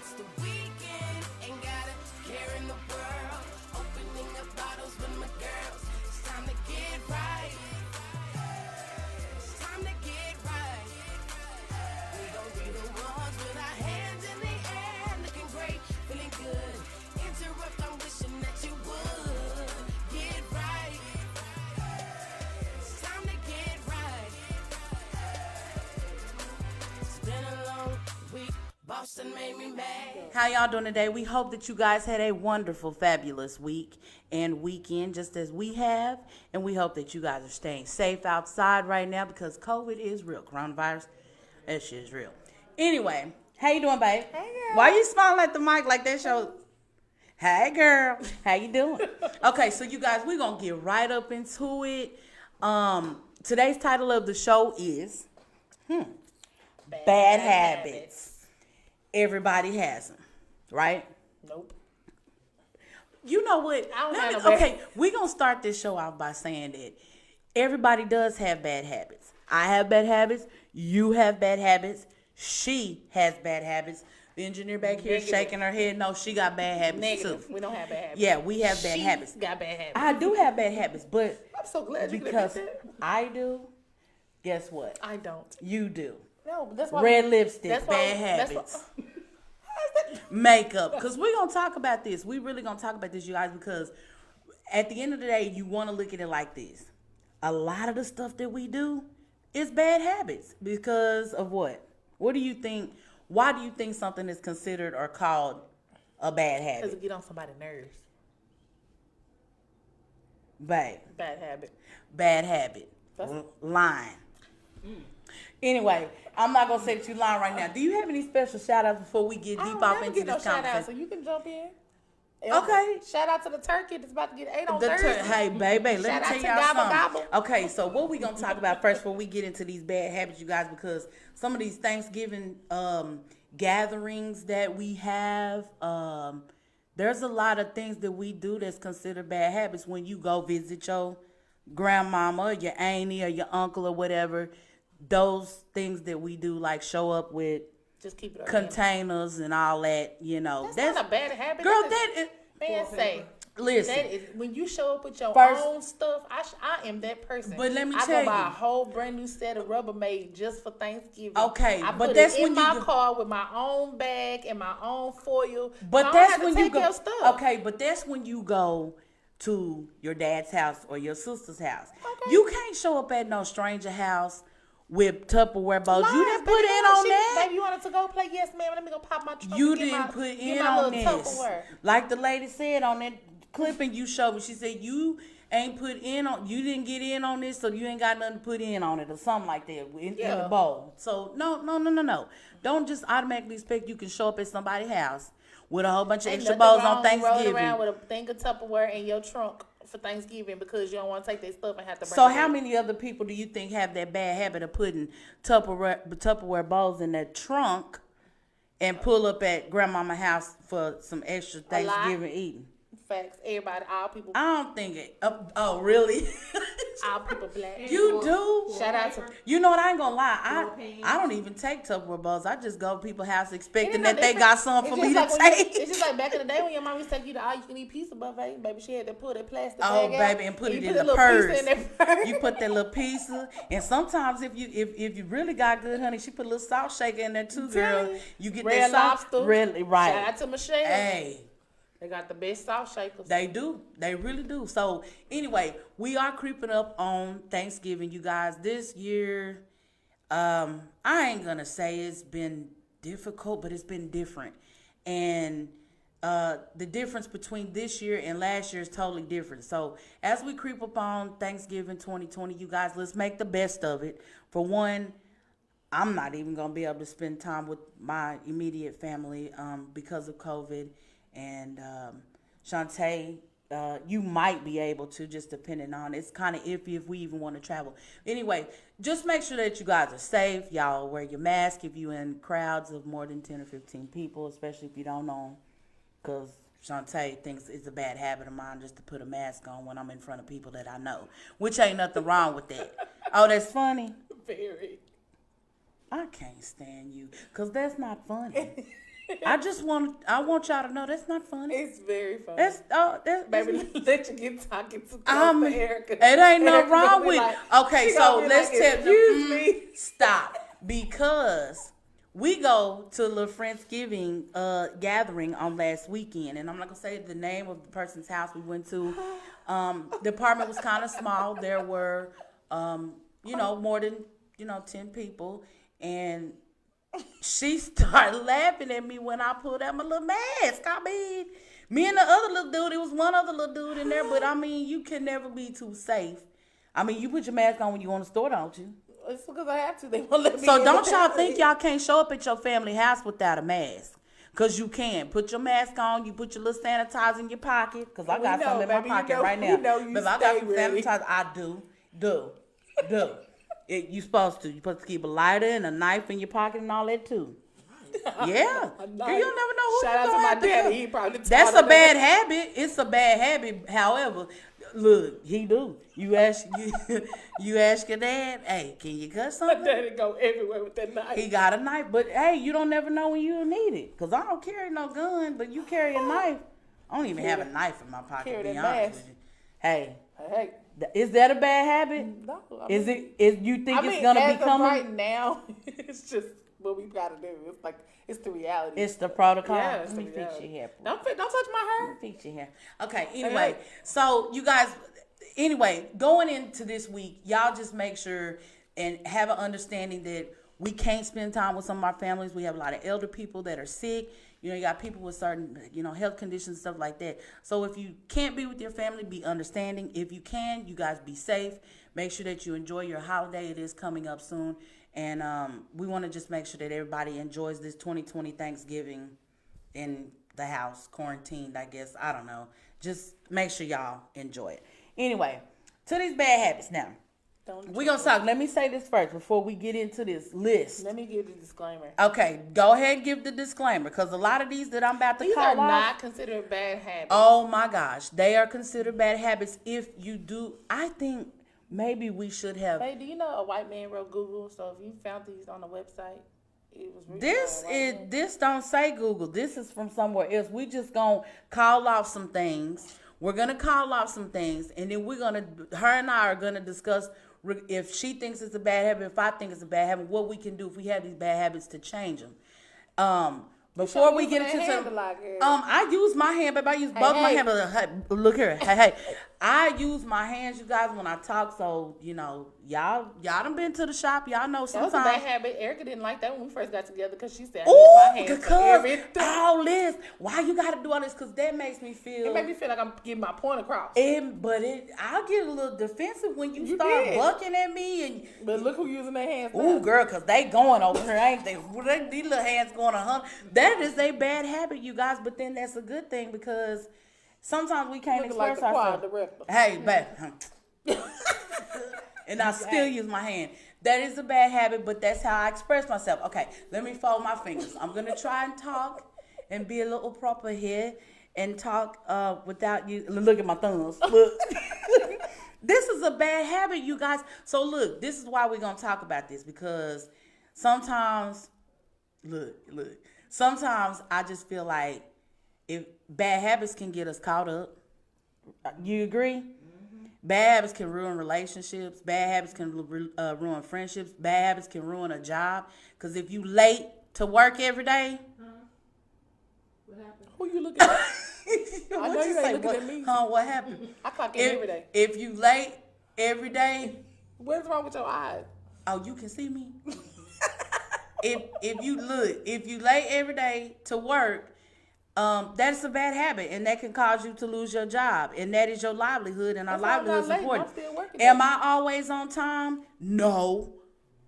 It's the weekend, ain't got a care in the world. Opening up bottles with my girls. It's time to get right. It's time to get right. We gon' be the ones with our hands in the air, looking great, feeling good. Interrupt, I'm wishing that you would get right. It's time to get right. It's been a long week. Boston made me mad. How y'all doing today? We hope that you guys had a wonderful, fabulous week and weekend just as we have. And we hope that you guys are staying safe outside right now because COVID is real. Coronavirus, that shit is real. Anyway, how you doing, babe? Hey, girl. Why you smiling at the mic like that show? Hey, girl. How you doing? Okay, so you guys, we're going to get right up into it. Today's title of the show is Bad Habits. Everybody has them, right? Nope. You know what? I don't have no bad- Okay, we're going to start this show off by saying that everybody does have bad habits. I have bad habits. You have bad habits. She has bad habits. The engineer back here Negative. shaking her head. No, she got bad habits Negative. too. We don't have bad habits. Yeah, we have bad She habits. got bad habits. I do have bad habits, but I'm so glad you because admit that. I do, guess what? I don't. You do. No, but that's why. Red lipstick, that's why- bad that's why- habits. Makeup, because we're gonna talk about this. We really gonna talk about this, you guys, because at the end of the day, you want to look at it like this. A lot of the stuff that we do is bad habits because of what? What do you think? Why do you think something is considered or called a bad Because habit? it get on somebody's nerves. Babe, Bad habit. bad habit. That's- Lying. Anyway, I'm not gonna say that you lying right now. Do you have any special shout outs before we get I deep don't off never into get no this shout out, so conversation? you can jump in. Okay. Shout out to the turkey that's about to get 8 on Thursday. Hey, baby, let Shout me out tell to y'all Gobble something. Gobble. Okay, so what we gonna talk about first before we get into these bad habits, you guys, because some of these Thanksgiving gatherings that we have, there's a lot of things that we do that's considered bad habits when you go visit your grandmama or your auntie or your uncle or whatever. Those things that we do, like show up with Just keep it on. containers and all that, you know. That's not a bad habit. Girl, That that is, is, man, say. listen. That is, when you show up with your First- own stuff, I am that person. But let me I tell go buy you. a whole brand new set of Rubbermaid just for Thanksgiving. Okay, I but put that's it in when you my go- car with my own bag and my own foil. But so I don't that's have to when you take go. your stuff. Okay, but that's when you go to your dad's house or your sister's house. Okay. You can't show up at no stranger house with Tupperware bowls. You Lies, didn't baby, put in you on want- that. Baby, you wanted to go play? Yes, ma'am. Let me go pop my trunk. You and get didn't my, put get in my on little this. Tupperware. Like the lady said on that clipping you showed me, she said you ain't put in on. You didn't get in on this, so you ain't got nothing to put in on it or something like that in the Yeah. bowl. So no. Don't just automatically expect you can show up at somebody's house with a whole bunch of Ain't extra nothing bowls on wrong with rolling Thanksgiving. around with a thing of Tupperware in your trunk for Thanksgiving because you don't want to take their stuff and have to bring So it how back. many other people do you think have that bad habit of putting Tupperware bowls in their trunk and pull up at grandmama's house for some extra lot. Thanksgiving eating? Facts. Everybody, all people, I don't think it. Oh, really? all people black. You do? Shout out to. You know what? I ain't gonna lie. I don't even take Tupperware bowls. I just go to people's house expecting that they got some for me to take. It's just like back in the day when your mom used to take you to all you can eat pizza buffet. Baby, she had to pull that plastic Oh, bag out, baby, and put it you in a the little purse. piece in that purse. You put that little piece of, and sometimes if you really got good honey, she put a little salt shaker in there too, girl. You get Red that salt, Lobster. really right. Shout out to Michelle. Hey, They got the best salt shakers. they do. They really do. So anyway, we are creeping up on Thanksgiving, you guys. This year, I ain't gonna say it's been difficult, but it's been different. And the difference between this year and last year is totally different. So as we creep up on Thanksgiving 2020, you guys, let's make the best of it. For one, I'm not even gonna be able to spend time with my immediate family because of COVID. And Shantae, you might be able to, just depending on, it's kind of iffy if we even want to travel. Anyway, just make sure that you guys are safe. Y'all wear your mask if you in crowds of more than 10 or 15 people, especially if you don't know 'em. Because Shantae thinks it's a bad habit of mine just to put a mask on when I'm in front of people that I know, which ain't nothing wrong with that. Oh, that's funny? Very. I can't stand you because that's not funny. I want y'all to know that's not funny. It's very funny. That's Baby, let you get talking too close to Erica. It ain't nothing Erica wrong gonna be with like- it. Okay, she so gonna be let's like, tell excuse me. Stop. Because we go to a little Friendsgiving gathering on last weekend, and I'm not gonna say the name of the person's house we went to. The apartment was kind of small. There were, more than 10 people, and she started laughing at me when I pulled out my little mask. I mean, me and the other little dude, it was one other little dude in there, but I mean, you can never be too safe. I mean, you put your mask on when you go in the store, don't you? It's because I have to. They won't let me So in don't the y'all house. think y'all can't show up at your family house without a mask. Because you can. Put your mask on. You put your little sanitizer in your pocket. Because I got We know, something in my baby, you pocket know- right we now. know you But I got stay some ready. sanitizer. I do. You supposed to. You supposed to keep a lighter and a knife in your pocket and all that too. Yeah. A Girl, knife. you'll never know who Shout you out to gonna my have to daddy. cut. He probably That's taught a us bad that. habit. It's a bad habit. However, look, he do. You ask your dad, hey, can you cut My something? daddy go everywhere with that knife. He got a knife, but hey, you don't never know when you need it. Cause I don't carry no gun, but you carry a knife. I don't even have a knife in my pocket. Carry To be that honest mask. with you. Hey, Hey, is that a bad habit? no. I Is mean- it? Is you think I mean, it's gonna as become? of right now, it's just what we gotta do. It's like it's the reality. It's the protocol. Yeah, it's Let me the fix reality. your hair. Don't touch my hair. Fix your hair. Okay. Anyway, so you guys. Anyway, going into this week, y'all just make sure and have an understanding that we can't spend time with some of our families. We have a lot of elder people that are sick. You got people with certain, health conditions, stuff like that. So if you can't be with your family, be understanding. If you can, you guys be safe. Make sure that you enjoy your holiday. It is coming up soon. And we want to just make sure that everybody enjoys this 2020 Thanksgiving in the house, quarantined, I guess. I don't know. Just make sure y'all enjoy it. Anyway, to these bad habits now. We're going to talk. Let me say this first before we get into this list. Let me give the disclaimer. Okay, go ahead and give the disclaimer because a lot of these that I'm about to These call are off, not considered bad habits. oh my gosh, they are considered bad habits if you do. I think maybe we should have. Hey, do you know a white man wrote Google? So if you found these on the website, it was written by a white man. This don't say Google. This is from somewhere else. We just gonna call off some things. We're gonna call off some things, and then her and I are gonna discuss if she thinks it's a bad habit, if I think it's a bad habit, what we can do if we have these bad habits to change them. Before we get into I use my hand, baby. I use both my hands. But look here, hey, I use my hands, you guys, when I talk. So y'all done been to the shop. Y'all know That was sometimes. a bad habit. Erica didn't like that when we first got together because she said, I use my hands for because everything. all this. Why you gotta do all this? Because that makes me feel. It made me feel like I'm getting my point across. I'll get a little defensive when you start did. bucking at me and. But look who using their hands now. Ooh, girl, because they going over here, ain't they? These little hands going 100. That is a bad habit, you guys, but then that's a good thing because sometimes we can't Looking like express the choir ourselves. director. Hey, babe. And I still use my hand. That is a bad habit, but that's how I express myself. Okay, let me fold my fingers. I'm going to try and talk and be a little proper here and talk without you. Look at my thumbs. Look. This is a bad habit, you guys. So look, this is why we're going to talk about this because sometimes, sometimes I just feel like if bad habits can get us caught up. You agree? Mm-hmm. Bad habits can ruin relationships. Bad habits can ruin friendships. Bad habits can ruin a job. Because if you late to work every day. What happened? Who you looking at? I know you ain't looking at me. What happened? I clock in every day. If you late every day. What's wrong with your eyes? Oh, you can see me. if you late every day to work, that's a bad habit, and that can cause you to lose your job, and that is your livelihood, and our That's why I'm not livelihood is late. important. I'm still working. Am I always on time? No.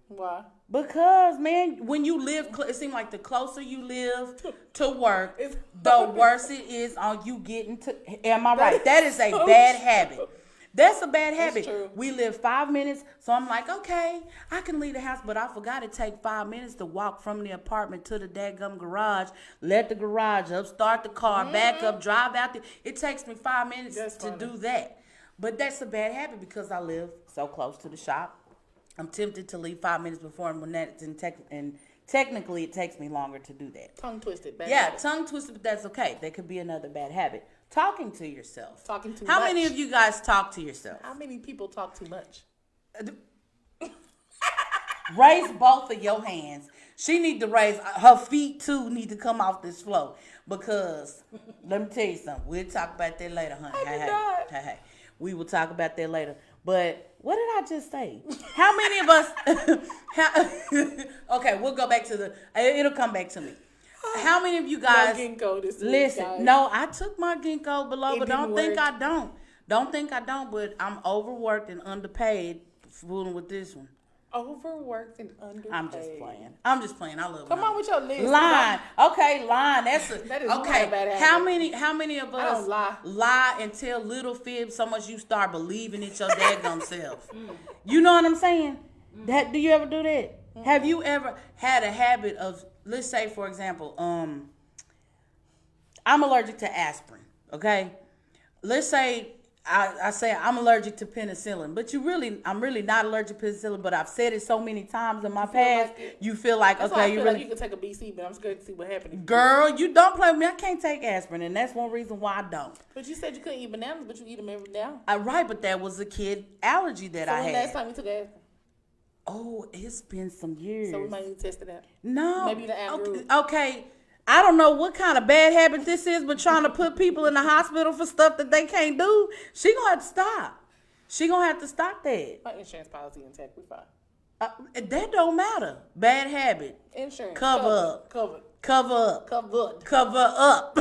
Why? Because, man, when you live, it seems like the closer you live to work, the worse it is on you getting to. Am I right? That is a so bad true. habit. That's a bad habit. true. We live 5 minutes, so I'm like, okay, I can leave the house, but I forgot to take 5 minutes to walk from the apartment to the dadgum garage, let the garage up, start the car, back up, drive out there. It takes me 5 minutes That's to funny. do that. But that's a bad habit because I live so close to the shop. I'm tempted to leave 5 minutes before and when that's in technically it takes me longer to do that. Tongue twisted. Bad Yeah, habit. tongue twisted, but that's okay. That could be another bad habit. Talking to yourself. Talking too How much. many of you guys talk to yourself? How many people talk too much? Raise both of your hands. She need to raise her feet too. Need to come off this floor because let me tell you something. We'll talk about that later, honey. I did not. Hey. We will talk about that later. But what did I just say? How many of us? Okay, we'll go back to the. It'll come back to me. How many of you guys? No ginkgo this week, Listen, guys. no, I took my ginkgo below, It but don't didn't think work. I don't. Don't think I don't. But I'm overworked and underpaid fooling with this one. Overworked and underpaid. I'm just playing. I'm just playing. I love. Come on with your list. Line. Okay, line. That's That is not okay. a bad habit. How many of I us don't lie. and tell little fibs so much you start believing it your daggum self? You know what I'm saying? That do you ever do that? Have you ever had a habit of, let's say for example, I'm allergic to aspirin, okay? Let's say I say I'm allergic to penicillin, but I'm really not allergic to penicillin, but I've said it so many times in my past, like it. you feel like, That's why I okay, feel you like really... you can take a BC, but I'm scared to see what happens. Girl, you don't play with me. I can't take aspirin, and that's one reason why I don't. But you said you couldn't eat bananas, but you eat them every now. Right, but that was a kid allergy that So I when had. last time you took aspirin? Oh, it's been some years. So we might need to test it out. No. Maybe the Andrew. Okay. I don't know what kind of bad habit this is, but trying to put people in the hospital for stuff that they can't do, she gonna have to stop. She gonna have to stop that. My insurance policy intact. We fine. That don't matter. Bad habit. Insurance. Cover up. Covered. Cover up. Covered. Cover up.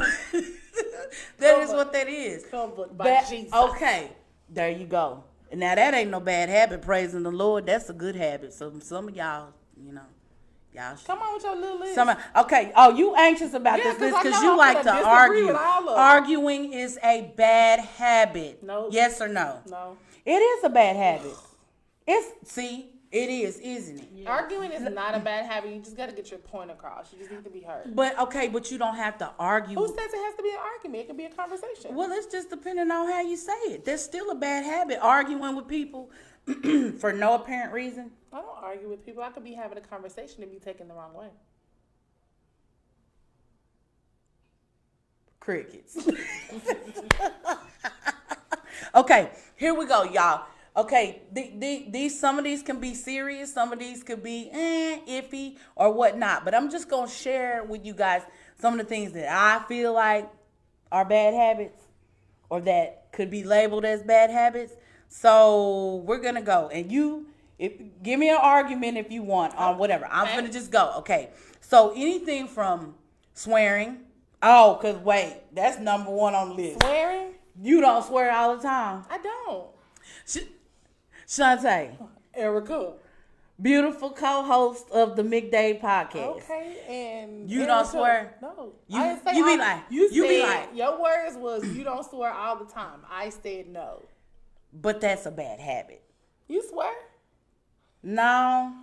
That is what that is. Covered by Jesus. Okay. There you go. Now that ain't no bad habit, praising the Lord. That's a good habit. So some of y'all, y'all should. Come on with your little list. Okay. Oh, you anxious about Yeah, this list 'cause I because know you I'm like gonna to disagree argue. with all of them. Arguing is a bad habit. No. Yes or no? No. It is a bad habit. It is, isn't it? Yeah. Arguing is not a bad habit. You just got to get your point across. You just need to be heard. But you don't have to argue. Who says it has to be an argument? It can be a conversation. Well, it's just depending on how you say it. That's still a bad habit. Arguing with people for no apparent reason. I don't argue with people. I could be having a conversation and be taken the wrong way. Crickets. Okay, here we go, y'all. Okay, these some of these can be serious, some of these could be iffy or whatnot. But I'm just gonna share with you guys some of the things that I feel like are bad habits or that could be labeled as bad habits. So we're gonna go, and give me an argument if you want on whatever. I'm gonna just go. Okay, so anything from swearing. Oh, cause wait, that's number one on the list. Swearing? You don't swear all the time. I don't. Shantae, Erica. beautiful co-host of the McDade podcast. Okay, and You Erica, don't swear? No. You- I didn't say you be all- like- you be said- like- your words was you don't swear all the time. I said no. But that's a bad habit. You swear? No.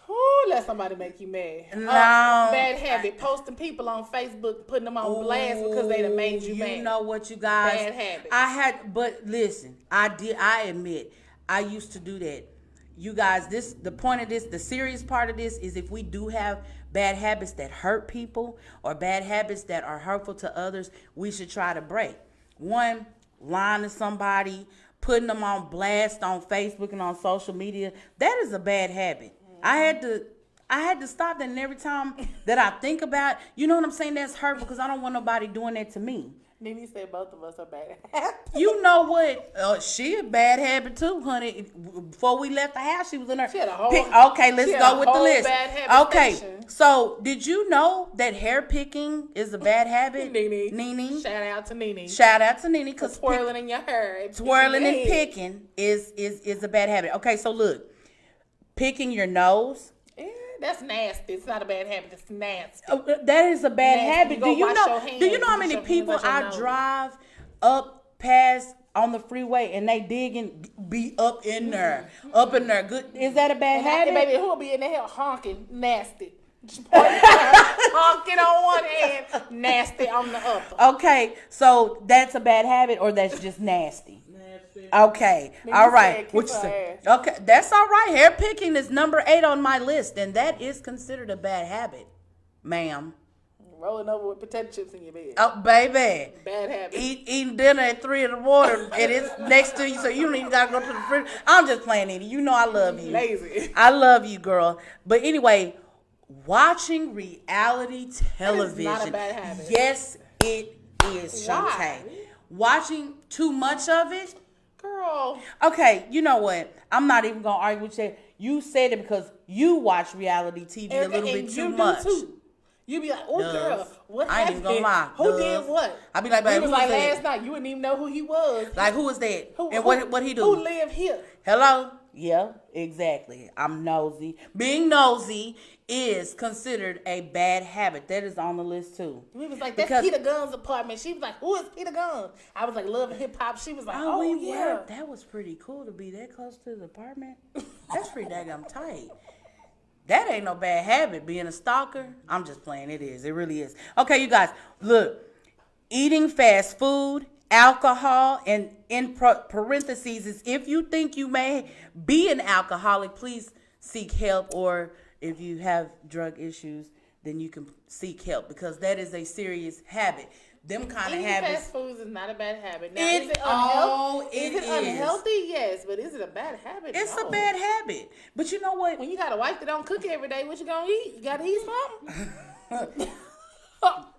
Ooh, let somebody make you mad. No. Bad habit. Posting people on Facebook, putting them on blast because they done made you mad. You know what, you guys? Bad habit. But listen, I admit, I used to do that. You guys, the point of this, the serious part of this is if we do have bad habits that hurt people or bad habits that are hurtful to others, we should try to break. One, lying to somebody, putting them on blast on Facebook and on social media, that is a bad habit. I had to stop that, and every time that I think about, you know what I'm saying, that's hurtful because I don't want nobody doing that to me. Nene said both of us are bad habits. You know what? She a bad habit too, honey. Before we left the house, she was in her. She had a whole- Okay, let's she had go a with the whole list. bad habit Okay, station. so did you know that hair picking is a bad habit? Nene. Shout out to Nene. Shout out to Nene because Twirling in your hair. twirling and picking is a bad habit. Okay, so look, picking your nose. Yeah, that's nasty. It's not a bad habit. It's nasty. That is a bad Nasty. habit. You go wash your hands. Do you know how You many shove your people hands out your I nose. drive up past on the freeway and they digging be up in there, Good. Is that a bad And habit? baby, who'll be in the hell honking? Nasty. Just pointing at her, honking on one hand, nasty on the other. Okay, so that's a bad habit or that's just nasty. Nasty. Okay, Then all you right. said What kiss you her say? ass. Okay, that's all right. Hair picking is number 8 on my list, and that is considered a bad habit, ma'am. Rolling over with potato chips in your bed. Oh, baby. Bad habit. Eating dinner at 3 in the morning and it's next to you, so you don't even gotta go to the fridge. I'm just playing, Edie. You know I love you. Lazy. I love you, girl. But anyway, watching reality television. not a bad habit. Yes, it is, Why? Shantae. Watching too much of it. Girl. Okay, you know what? I'm not even gonna argue with you. You said it because you watch reality TV a little bit too much. You be like, oh, Love. girl, what I ain't happened? even gonna lie. Who Love. did what? I be like, We babe, was who like was that? last night. You wouldn't even know who he was. Like, who was that? Who- And who- what he do? Who lived here? Hello? Yeah, exactly. I'm nosy. Being nosy is considered a bad habit. That is on the list too. We was like, that's Because- Peter Gunn's apartment. She was like, who is Peter Gunn? I was like, love and hip hop. She was like, oh, we yeah. were. That was pretty cool to be that close to the apartment. That's pretty daggum tight. That ain't no bad habit, being a stalker. I'm just playing. It is. It really is. Okay, you guys, look. Eating fast food, alcohol, and in parentheses is if you think you may be an alcoholic, please seek help. Or if you have drug issues, then you can seek help because that is a serious habit. Them kind of Eating habits. fast foods is not a bad habit. Now, It- is it oh, unhealthy? it Is it is. unhealthy? Yes, but is it a bad habit? It's No. a bad habit. But you know what? When you got a wife that don't cook every day, what you gonna eat? You gotta eat something.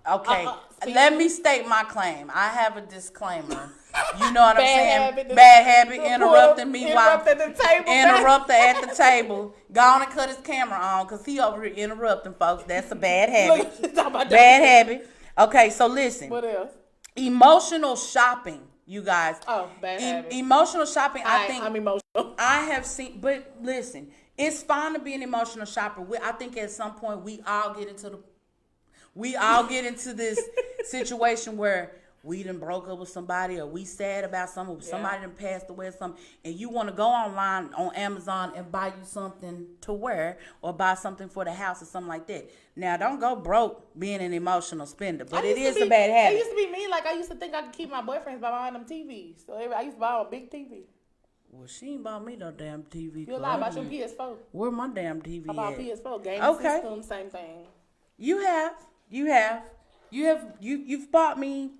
Okay, See? let me state my claim. I have a disclaimer. You know what I'm Bad saying? habit. Bad habit, interrupting me while Interrupt at the table. interrupter at the table. Go on and cut his camera on because he over here interrupting folks. That's a bad habit. Look, talk about Bad that. habit. Okay, so listen. What else? Emotional shopping, you guys. Oh, bad habit. Emotional shopping, I think I'm emotional. I have seen, but listen, it's fine to be an emotional shopper. I think at some point we all get into this situation where we done broke up with somebody or we sad about something, or somebody done passed away or something, and you want to go online on Amazon and buy you something to wear or buy something for the house or something like that. Now, don't go broke being an emotional spender, but it is a bad It habit. used to be me. Like, I used to think I could keep my boyfriends by buying them TVs. So I used to buy a big TV. Well, she ain't bought me no damn TV. You lie about your PS4. Where my damn TV I bought at? PS4. Game Okay. system, same thing. You've bought me.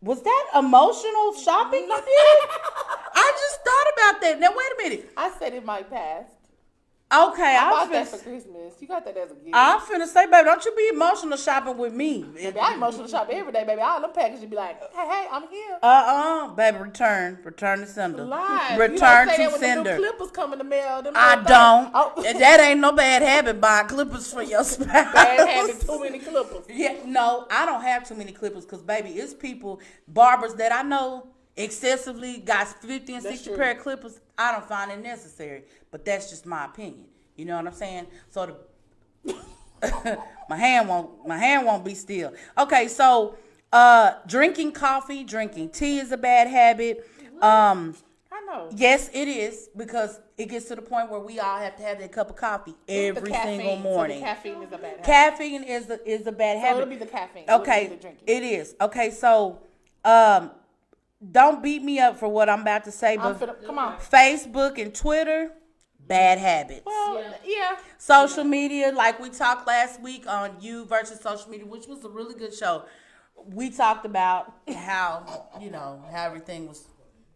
Was that emotional shopping you did? I just thought about that. Now wait a minute. I said it might pass. Okay, I I'm bought that for finna, Christmas. You got that as a gift. I'm finna say, baby, don't you be emotional shopping with me. Baby, I emotional shop every day, baby. All them packages be like, hey, I'm here. Baby, return to sender. Live. Return you don't say to that when sender. them clippers come in the mail. Them I little don't. things. Oh. That ain't no bad habit buying clippers for your spouse. Bad habit, too many clippers. Yeah, no, I don't have too many clippers because, baby, it's people, barbers that I know excessively got 50 and That's 60 true. pair of clippers. I don't find it necessary, but that's just my opinion. You know what I'm saying? So my hand won't be still. Okay, so drinking coffee, drinking tea is a bad habit. I know. Yes, it is because it gets to the point where we all have to have that cup of coffee It's the every caffeine. single morning. So the caffeine is a bad habit. Caffeine is a bad So habit. it'll be the caffeine. It wouldn't Okay, be the drinking. it is. Okay, so don't beat me up for what I'm about to say, but Come on. Facebook and Twitter, bad habits. Well, yeah. Social media, like we talked last week on You versus Social Media, which was a really good show. We talked about how everything was.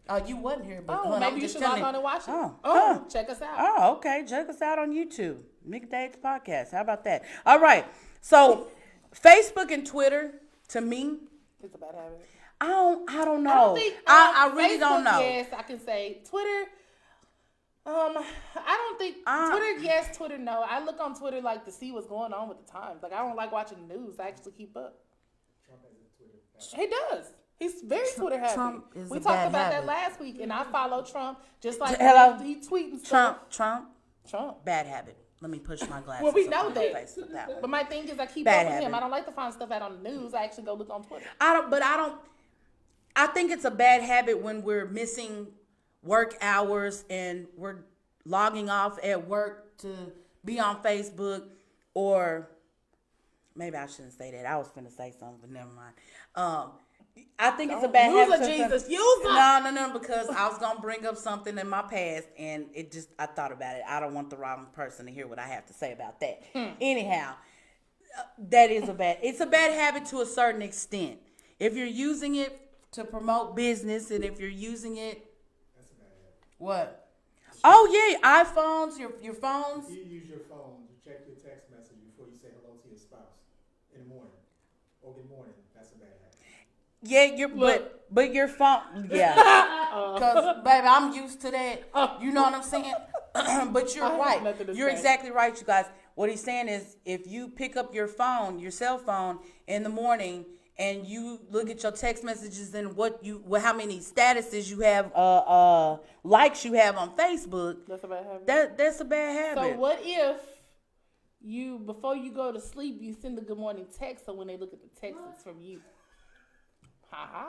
Oh, you wasn't here, but Oh, I'm maybe you just should log telling on and watch it. Oh, Oh, huh. check us out. Oh, okay. Check us out on YouTube. Mick Dates Podcast. How about that? All right. So, Facebook and Twitter, to me, It's a bad habit. I don't know. I don't think. I really don't Facebook, know. Yes, I can say Twitter. I don't think Uh. Twitter. Yes, Twitter. No, I look on Twitter like to see what's going on with the times. Like I don't like watching the news. I actually keep up. He does. He's very Twitter happy. Trump is We a talked bad about habit. that last week, and I follow Trump just like Hello? he tweeting stuff. Trump, bad habit. Let me push my glasses. Well, we up know on my that. face with that one. But my thing is, I keep Bad up with him. habit. I don't like to find stuff out on the news. I actually go look on Twitter. I think it's a bad habit when we're missing work hours and we're logging off at work to be on Facebook, or maybe I shouldn't say that. I was finna say something, but never mind. I think it's a bad habit. Use a Jesus. Use a. No, because I was gonna bring up something in my past, and I thought about it. I don't want the wrong person to hear what I have to say about that. Anyhow, it's a bad habit to a certain extent. If you're using it to promote business, and if you're using it, That's a bad habit. what? Oh yeah, iPhones, your phones. If you use your phone to check your text message before you say hello to your spouse in the morning or good morning, that's a bad habit. Yeah, but your phone, yeah. Because baby, I'm used to that. You know what I'm saying? But you're I have right. nothing to You're say. exactly right, you guys. What he's saying is, if you pick up your phone, your cell phone in the morning, and you look at your text messages and how many statuses you have, likes you have on Facebook, That's a bad habit. that's a bad habit. So what if you, before you go to sleep, you send a good morning text, so when they look at the text, it's from you. Ha ha.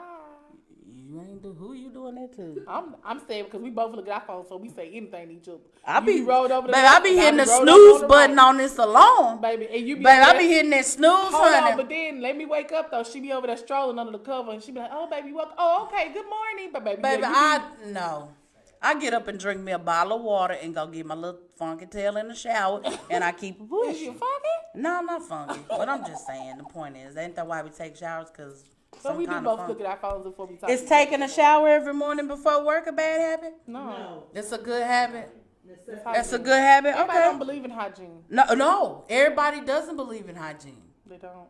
Who you doing that to? I'm saying because we both look at our phones, so we say anything to each other. I You be rolled over the baby, I left, be and hitting the rolled over snooze the button right. on this alarm. Baby, and you be Baby, I over be there- hitting that snooze, Hold honey. on, but then let me wake up though. She be over there strolling under the cover, and she be like, "Oh, baby, what? Oh, okay, good morning." But baby, Baby, yeah, you no. I get up and drink me a bottle of water and go get my little funky tail in the shower, and I keep it be, is you pushing. funky? No, I'm not funky, but I'm just saying. The point is, ain't that why we take showers? Because So we do both look at our phones before we talk. Is to each taking a other. shower every morning before work a bad habit? No, It's a good habit. it's That's a hygiene. good habit. Everybody Okay. don't believe in hygiene. No. Everybody doesn't believe in hygiene. They don't.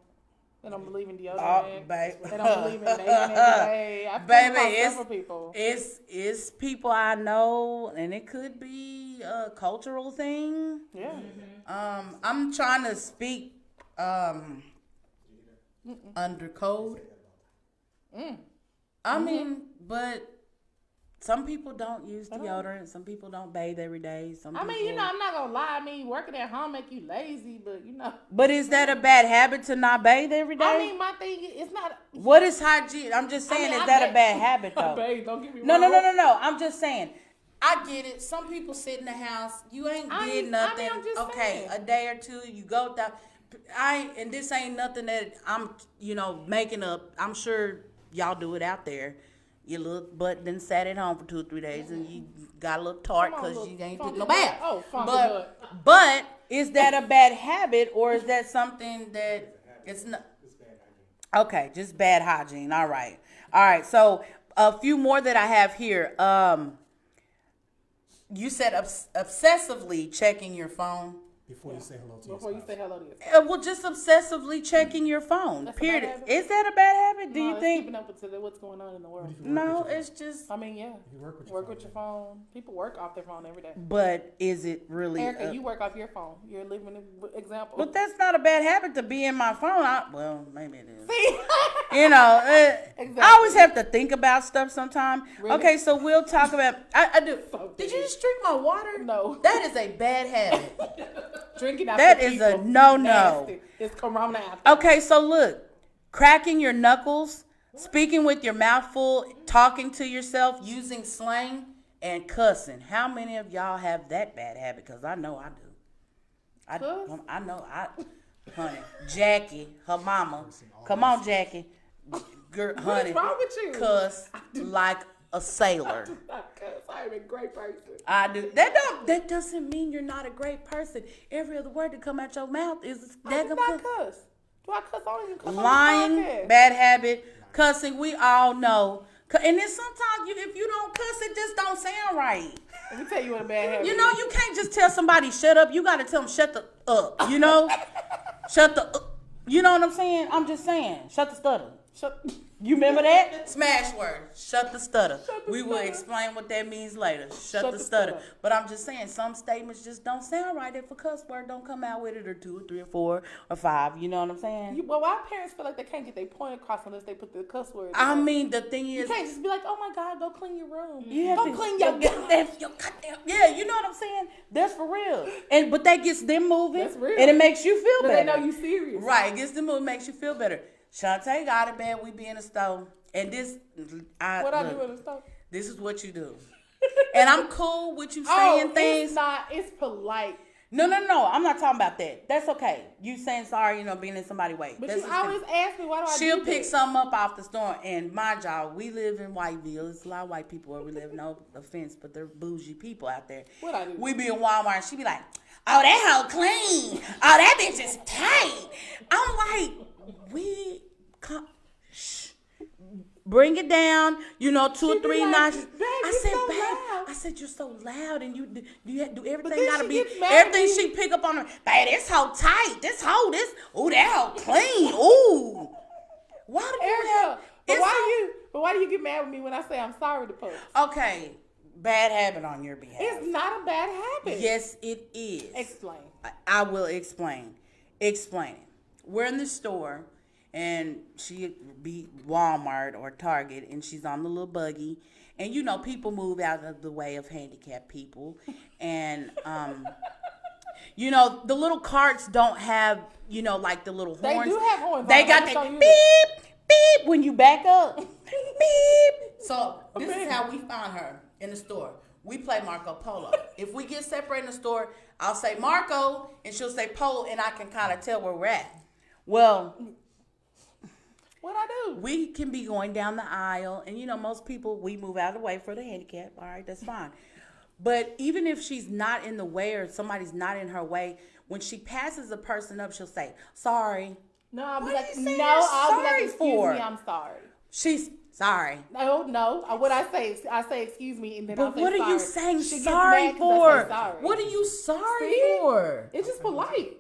They don't believe in deodorant. Oh, babe. They don't believe in bathing every day. I've Baby, come across several people. It's people I know, and it could be a cultural thing. Yeah. I'm trying to speak under code. I mean, but some people don't use deodorant. Some people don't bathe every day. I mean, you know, I'm not gonna lie. I mean, working at home make you lazy, but you know. But is that a bad habit to not bathe every day? I mean, my thing is, it's not. What is hygiene? I'm just saying, is that a bad habit I though? bathe, don't get me No. wrong. I'm just saying. I get it. Some people sit in the house. You ain't I did mean, nothing. I'm just okay, saying. a day or two, you go down. And this ain't nothing that I'm, making up. I'm sure y'all do it out there. Your little butt then sat at home for 2 or 3 days, and you got a little tart Come on, because little you ain't funky took no butt. bath. Oh, funky But is that a bad habit, or is that something that it's not? It's bad hygiene. Okay, just bad hygiene. All right. So a few more that I have here. You said obsessively checking your phone. Before you say hello to your Before you spouse. say hello to yourself. Well, just obsessively checking your phone. That's a Period. bad habit? Is that a bad habit? Do No, you it's think? keeping up with what's going on in the world? No, it's just. I mean, yeah. If you work with your Work phone, with your phone. People work off their phone every day. But is it really? Erica, you work off your phone. You're a living example. But that's not a bad habit to be in my phone. Well, maybe it is. See? I always have to think about stuff sometimes. Really? Okay, so we'll talk about. I do. So Did you big. just drink my water? No. That is a bad habit. Drinking after That is a people, no-no. nasty. It's corona after. Okay, so look, cracking your knuckles, speaking with your mouth full, talking to yourself, using slang, and cussing. How many of y'all have that bad habit? Because I know I do. Cuss? I know honey. Jackie, her mama. Come on, Jackie. Girl, honey. wrong with you? Cuss like a sailor. I'm a great person. I do. That doesn't mean you're not a great person. Every other word that come out your mouth is I do not cuss. Do I cuss on you? Cuss lying, on the podcast? bad habit, cussing. We all know. And then sometimes if you don't cuss, it just don't sound right. Let me tell you what a bad habit You know, you can't just tell somebody shut up. You got to tell them shut the up. You know, shut the up. You know what I'm saying? I'm just saying, shut the stutter. Shut. You remember that? Smash word. Shut the stutter. Shut the We will stutter. explain what that means later. Shut the the stutter. stutter. But I'm just saying, some statements just don't sound right if a cuss word don't come out with it, or 2 or 3 or 4 or 5. You know what I'm saying? Well, our parents feel like they can't get their point across unless they put the cuss word. I in. mean, the thing You is, can't just be like, "Oh my God, go clean your room." you have go to clean your goddamn. Yeah, you know what I'm saying? That's for real. But that gets them moving. That's real. And it makes you feel But they better. know you serious. Right, it gets them moving, makes you feel better. Shantae got it bad. We be in the store, and this, What I do in the store? This is what you do, and I'm cool with you Oh, saying things. it's not. It's polite. No. I'm not talking about that. That's okay. You saying sorry, being in somebody's way. But That's you just always ask me, why do I She'll do pick that? something up off the store, and my job, we live in Whiteville. There's a lot of white people where we live. No offense, but they're bougie people out there. What I do? We be in Walmart, and she be like, "Oh, that hoe clean. Oh, that bitch is tight." I'm like, shh. Bring it down, 2 or She be 3 like, notches. "Babe, I you're said, so babe, loud." I said, you're so loud, and you do everything then gotta she be gets mad at everything me. she pick up on her. Babe, this hoe tight. This hoe, ooh, that hoe clean. Ooh. Why do you have? Erica, but why do you get mad with me when I say I'm sorry to folks? Okay, bad habit on your behalf. It's not a bad habit. Yes, it is. Explain. I will explain. Explain it. We're in the store, and she be Walmart or Target, and she's on the little buggy, and people move out of the way of handicapped people, and the little carts don't have like the little They horns. do have horns. They on got them. that Don't use beep beep when you back up. Beep. So this is how we found her in the store. We play Marco Polo. If we get separated in the store, I'll say Marco, and she'll say Polo, and I can kind of tell where we're at. Well, What I do? we can be going down the aisle, and most people, we move out of the way for the handicap. All right, that's fine. But even if she's not in the way or somebody's not in her way, when she passes a person up, she'll say, sorry. No, I'll be What are like, you saying no, you're I'll be like, sorry excuse for? me, I'm sorry. She's sorry. No. What I say, excuse me, and then I'll But say what are sorry. you saying She gets sorry mad 'cause I say for? sorry. What are you sorry See? for? It's just polite.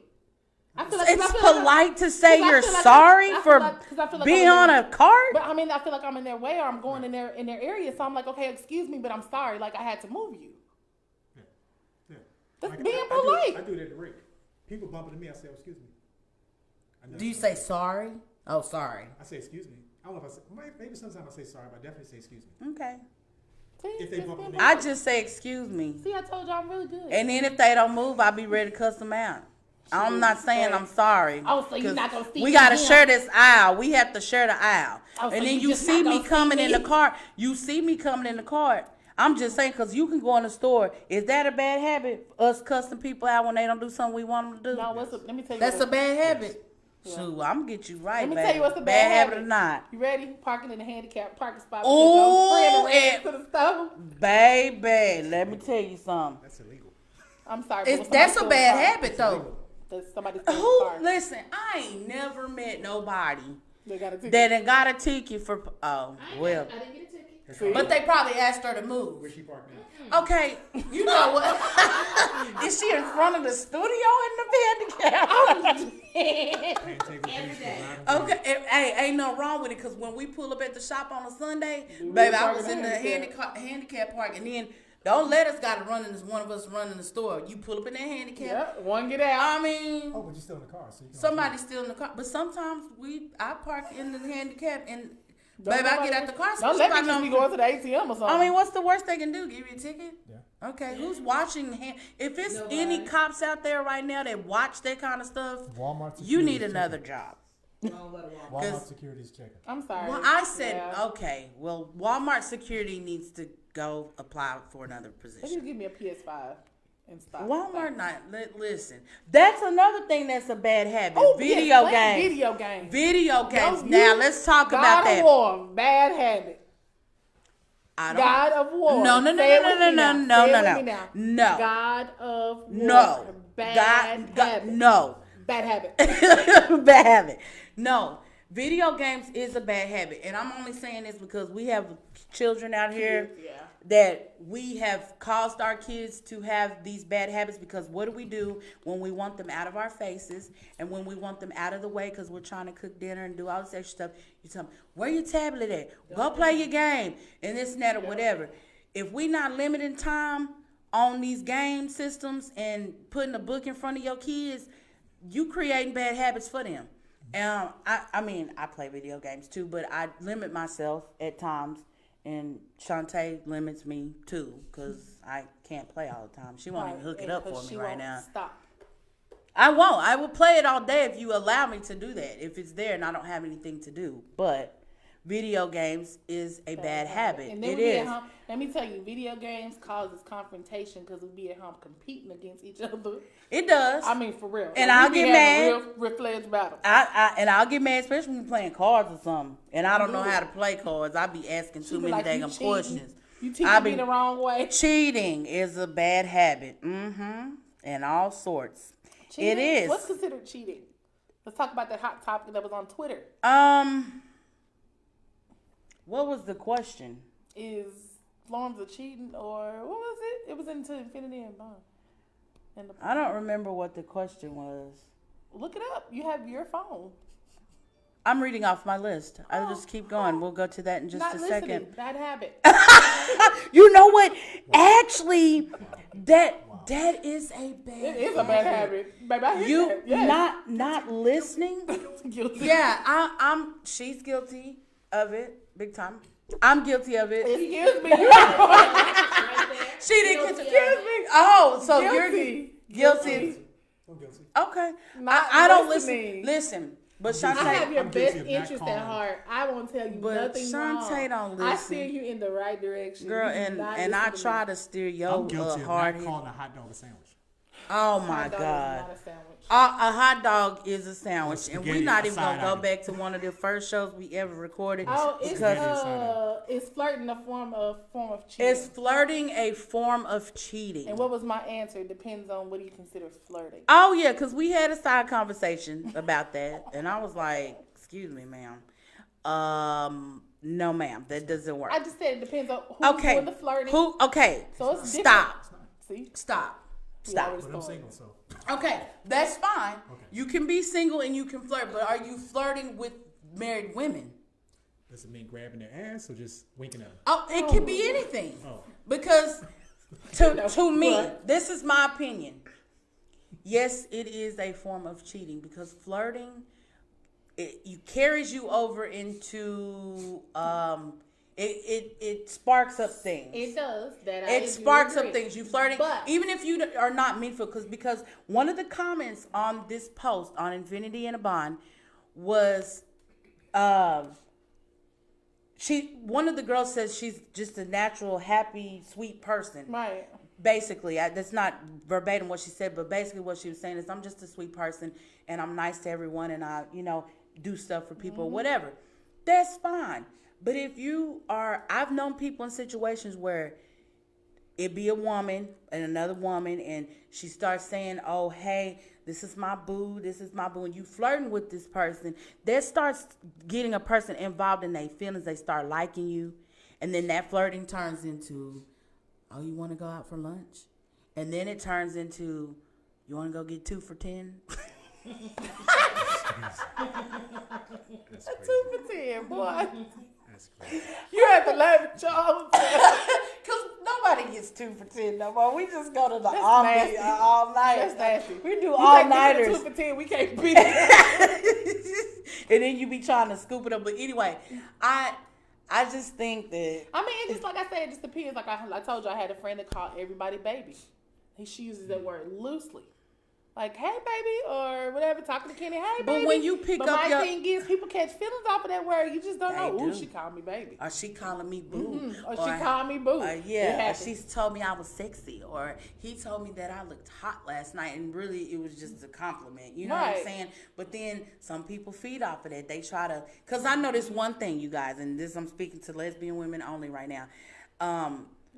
I feel It's I feel like polite to say 'cause I you're feel like sorry I feel for like- 'cause I feel like being I'm on in a cart. But I mean, I feel like I'm in their way, or I'm going in their area. So I'm like, okay, excuse me, but I'm sorry. Like I had to move you. Yeah. That's Like, being I polite. do that at the rate. People bump into me, I say, oh, excuse me. I never Do you say sorry? Oh, sorry. I say, excuse me. I don't know if I say, maybe sometimes I say sorry, but I definitely say, excuse me. Okay. See, If they just bump being into me. I polite. just say excuse me. See, I told you I'm really good. And then if they don't move, I'll be ready to cuss them out. I'm not saying I'm sorry. Oh, so you're 'cause not gonna see we me gotta again? share this aisle. We have to share the aisle. Oh, so and then you you just see not me gonna see coming in me? the cart. You see me coming in the cart. I'm just saying, because you can go in the store. Is that a bad habit? Us cussing people out when they don't do something we want them to do? No, let me tell you. That's a what bad habit. Yeah. Shoot, I'm gonna get you right, Let me baby. tell you what's a bad habit or not. You ready? Parking in the handicapped parking spot. Ooh, Because I'm and- to the stove. Baby, let me tell you something. That's illegal. I'm sorry. but when That's a somebody bad steals habit, though. Somebody steals the Who? car. Listen, I ain't never met nobody They got a ticket. that done got a ticket for. Oh, well. I didn't get a ticket. See? But they probably asked her to move. Where she parked now? Okay, you know what? Is she in front of the studio in the handicap? Can't take a Every piece day. for a Okay, hey, ain't no wrong with it, because when we pull up at the shop on a Sunday, We baby, I parking was in the handicap. handicap park, and then don't let us gotta run in this, one of us running the store. You pull up in that handicap. Yeah, one get out. I mean, Oh, but you're still in the car, so you can. somebody's still in the car, but sometimes I park in the handicap, and Don't baby, I nobody- get out the car. Don't let me just be going to the ATM or something. I mean, what's the worst they can do? Give you a ticket? Yeah. Okay, who's watching? If it's Nobody. any cops out there right now that watch that kind of stuff, Walmart. you need security's another checking. job. Don't let her walk. Walmart 'Cause- security's checking. I'm sorry. Well, I said, Yeah. okay, well, Walmart security needs to go apply for another They position. just give me a PS5 in stock. Walmart not, listen, that's another thing that's a bad habit. Oh, Video yes, playing games. Video games. Video games. Don't Now, you- let's talk God about of that. War, bad habit. I don't, God of War. No, no, no, Say it no, with no, me no, now. no, Say it no, with no. me now. No. God of War. no. Bad habit. No. Bad habit. Bad habit. No, video games is a bad habit, and I'm only saying this because we have children out here Yeah. that we have caused our kids to have these bad habits. Because what do we do when we want them out of our faces and when we want them out of the way because we're trying to cook dinner and do all this extra stuff? You tell them, where your tablet at? Go play your game and this and that or whatever. If we not limiting time on these game systems and putting a book in front of your kids, you creating bad habits for them. I mean, I play video games too, but I limit myself at times, and Shantae limits me too, because I can't play all the time. She won't even hook it up for me right now. Stop. I won't. I will play it all day if you allow me to do that, if it's there and I don't have anything to do. But video games is a bad habit. And then It we be is. at home. Let me tell you, video games causes confrontation because we be at home competing against each other. It does. I mean, for real. And Like, I'll we be get having mad. Real fledged battle. I'll get mad, especially when we're playing cards or something, and I don't know how to play cards. I be asking too She be many like, "You damn cheating. questions. You teaching I me be- the wrong way. Cheating is a bad habit. And all sorts. Cheating? It is. What's considered cheating? Let's talk about that hot topic that was on Twitter. What was the question? Is forms of cheating or what was it? It was into Infinity and Bond. And I don't remember what the question was. look it up. You have your phone. I'm reading off my list. I'll just keep going. We'll go to that in just Not a listening. second. Bad habit. You know what? Actually, that is a bad. It is a bad habit. Baby, I hear You that. Yes. not listening. Guilty. Yeah, I'm. She's guilty of it, big time. I'm guilty of it. Excuse me. She didn't get to. Excuse me. Oh, so Guilty. you're guilty. I'm guilty. Okay. Not I don't listening. listen. But I have Shantae, your I'm guilty best of not interest at calling. heart. I won't tell you But nothing Shantae wrong. don't I listen. steer you in the right direction. girl, You do and not I listen to try me. to steer I'm your guilty of hard. not calling a hot dog a sandwich. Oh my Hot dog is God. not a sandwich. A hot dog is a sandwich, and we're Spaghetti, not a even gonna side go item. back to one of the first shows we ever recorded. Oh, because it's flirting a form of cheating. is flirting a form of cheating? And what was my answer? Depends on what do you consider flirting. Oh yeah, because we had a side conversation about that, and I was like, "Excuse me, ma'am. No, ma'am, that doesn't work." I just said it depends on who's Okay, doing the flirting. who? Okay, So it's different. stop, See? stop, We stop. always But I'm thought. single, so. Okay, that's fine. Okay. You can be single and you can flirt, but are you flirting with married women? Does it mean grabbing their ass or just winking at them? Oh, it can be anything. Oh. Because to me, Right. this is my opinion. Yes, it is a form of cheating because flirting it carries you over into it sparks up things. It does. That I It do sparks up agree. things. You flirting, But- even if you are not meaningful, because one of the comments on this post on Infinity and a Bond was, one of the girls says she's just a natural, happy, sweet person. Right. Basically, that's not verbatim what she said, but basically what she was saying is, I'm just a sweet person and I'm nice to everyone and I, do stuff for people or whatever. That's fine. But if you are, I've known people in situations where it be a woman and another woman and she starts saying, oh, hey, this is my boo, and you flirting with this person, that starts getting a person involved in their feelings. They start liking you. And then that flirting turns into, oh, you want to go out for lunch? And then it turns into, you want to go get 2 for $10? That's A crazy. 2 for 10, boy. That's crazy. You have to laugh at Charles. Because nobody gets 2 for $10 no more. We just go to the all nasty. night. That's nasty. We do You all take this nighters. 2 for 10, we can't beat it. And then you be trying to scoop it up. But anyway, I just think that I mean, it just like I said, it just depends. Like I told you, I had a friend that called everybody baby. She uses that word loosely. Like, hey, baby, or whatever, talking to Kenny, hey, But baby. when you pick but up my your- thing is, people catch feelings off of that word. You just don't They know. Ooh, do. she called me baby. or she calling me boo. Or she called me boo. It Yeah, or happens. she's told me I was sexy, or he told me that I looked hot last night, and really it was just a compliment. You know what I'm Right. saying? But then some people feed off of that. They try to, because I know this one thing, you guys, and this I'm speaking to lesbian women only right now.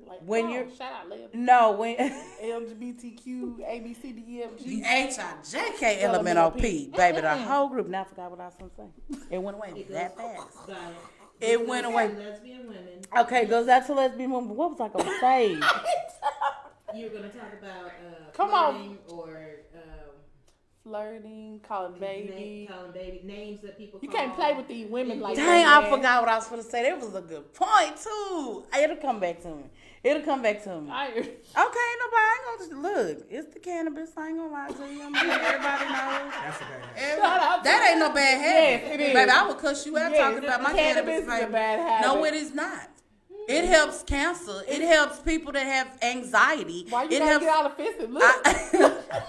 Like, when oh, you're- shout out, Leah. No, when LGBTQ, ABCDEFG. HIJKLMNOP, baby, the whole group. Now I forgot what I was gonna say. It went away that fast. It went away. Lesbian women. Okay, goes out to lesbian women. What was I gonna say? You're gonna talk about Come on. flirting or Flirting, calling baby. calling baby names that people. You call. can't play with these women like that. Dang, I man. forgot what I was gonna say. That was a good point too. It'll come back to me. It'll come back to me. I- Okay, nobody ain't gonna look. It's the cannabis. I ain't gonna lie to you. I'm gonna let everybody know. That's a bad habit. Shout out That to- ain't no bad habit. Yes, it is. Baby, I would cuss you out Yes, talking about my cannabis. is a baby. bad habit. No, it is not. It helps cancer. It helps people that have anxiety. Why you it gotta helps. get all offensive? Look,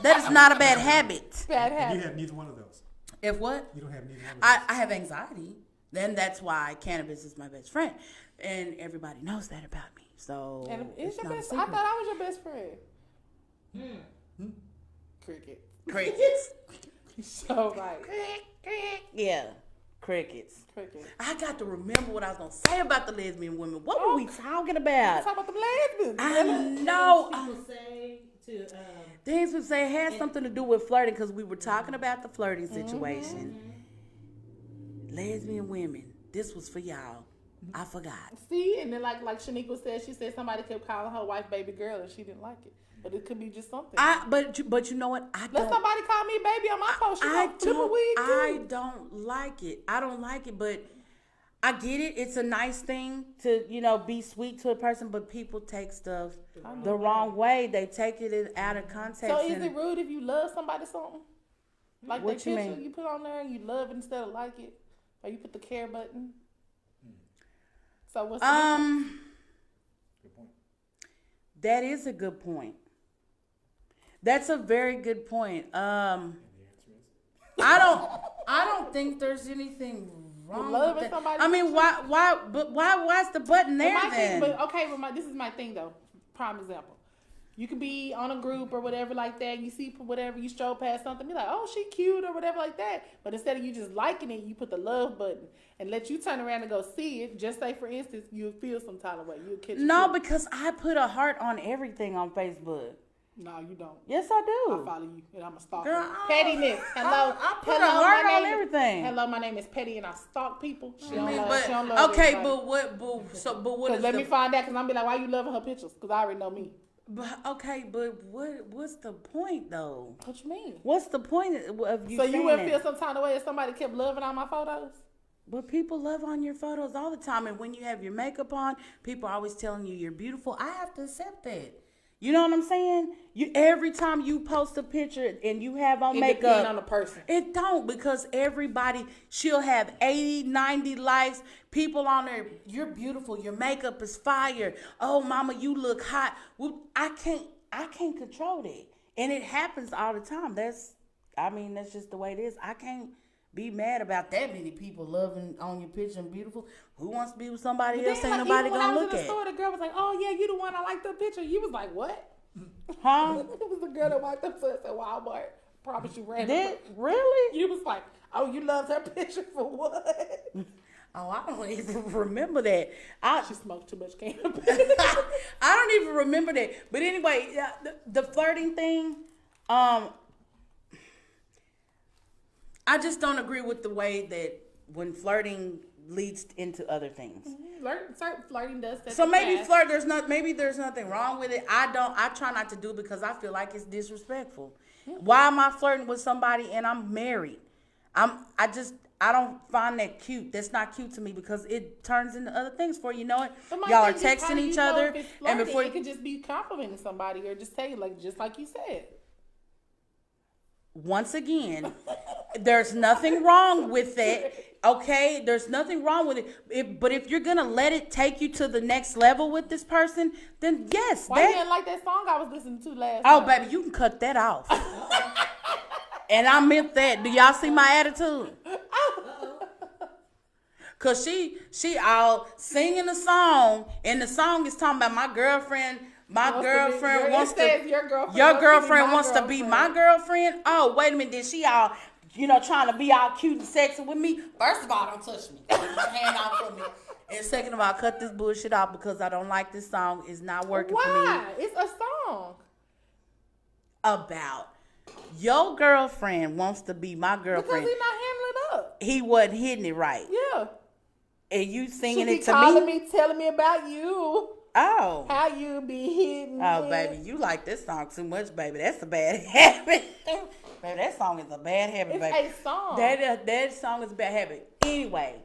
That is not a bad habit. bad You habit. have neither one of those. If what? You don't have neither one of those. I have anxiety. Then that's why cannabis is my best friend, and everybody knows that about me. So And it's your not a best. I secret. thought I was your best friend. Cricket. Crickets. So like Yeah, crickets. cricket. I got to remember what I was gonna say about the lesbian women. What were we talking about? Talk about the lesbians. I know. People say to Things would say had something to do with flirting because we were talking about the flirting situation. Lesbian women. This was for y'all. I forgot. See, and then like Shaniqua said, she said somebody kept calling her wife baby girl and she didn't like it. But it could be just something. But you know what? I Let don't. somebody call me baby on my post. She I gonna flip a don't. wig too. I don't like it. I don't like it, but I get it. It's a nice thing to be sweet to a person, but people take stuff the wrong way. They take it out of context. So is and- it rude if you love somebody something? Like What the you picture mean? you put on there and you love it instead of like it? Or you put the care button? So what's the difference? Good point. That is a good point. That's a very good point. And the answer is? I don't think there's anything wrong loving with that. somebody I mean, why's the button there But my then? thing, this is my thing though. Prime example. You could be on a group or whatever like that. You see whatever, you stroll past something, be like, oh, she cute or whatever like that. But instead of you just liking it, you put the love button and let you turn around and go see it. Just say, for instance, you feel some kind of way. You'll catch No, it. because I put a heart on everything on Facebook. No, you don't. Yes, I do. I follow you and I'm a stalker. Girl, I- Pettiness. Hello. I put Hello, a heart my on name is- everything. Hello, my name is Petty and I stalk people. She I don't mean, love, she don't love okay, everybody. but what Cause is let the, me find out, cause I'm be like, why you loving her pictures? Cause I already know me. but what's the point though? What you mean? What's the point of you So saying you wouldn't feel that? some kind of way if somebody kept loving on my photos? But people love on your photos all the time, and when you have your makeup on, people are always telling you you're beautiful. I have to accept that. You know what I'm saying? Every time you post a picture and you have on It makeup, depends on the person. it don't, because she'll have 80, 90 likes. People on there, you're beautiful. Your makeup is fire. Oh, mama, you look hot. Well, I can't control that. And it happens all the time. That's just the way it is. I can't be mad about that many people loving on your picture and beautiful. Who wants to be with somebody But else? then, Ain't like, nobody even when I gonna was look in the at. store, the girl was like, "Oh yeah, you the one I like the picture." You was like, "What?" Huh? It was the girl that walked up to us at Walmart. Promise you ran. Did really? You was like, "Oh, you loved her picture for what?" Oh, I don't even remember that. She smoked too much cannabis. I don't even remember that. But anyway, yeah, the flirting thing, I just don't agree with the way that when flirting leads into other things. Flirting does. set So the maybe path. maybe there's nothing wrong with it. I try not to do it because I feel like it's disrespectful. Why am I flirting with somebody and I'm married? I don't find that cute. That's not cute to me because it turns into other things for you. You know what? But my Y'all are thing is, how do texting you each know other if it's and flirting? before It could just be complimenting somebody or just saying just like you said. once again, there's nothing wrong with that. Okay, there's nothing wrong with it. But if you're gonna let it take you to the next level with this person, then yes. Why you didn't like that song I was listening to last Oh, night? baby, you can cut that off. And I meant that. Do y'all see my attitude? Cause she all singing the song, and the song is talking about my girlfriend. Your girlfriend wants to be my girlfriend. Oh, wait a minute. Then she all, trying to be all cute and sexy with me. First of all, don't touch me. Put your hand off for me. And second of all, cut this bullshit off because I don't like this song. It's not working for me. Why? It's a song. About your girlfriend wants to be my Because girlfriend. he's not handling it up. He wasn't hitting it right. Yeah. And you singing She it be to calling me? me, telling me about you. Oh. How you be hitting Oh, it. baby, you like this song too much, baby. That's a bad habit. Baby, that song is a bad habit, It's baby. a song. That song is a bad habit. Anyway,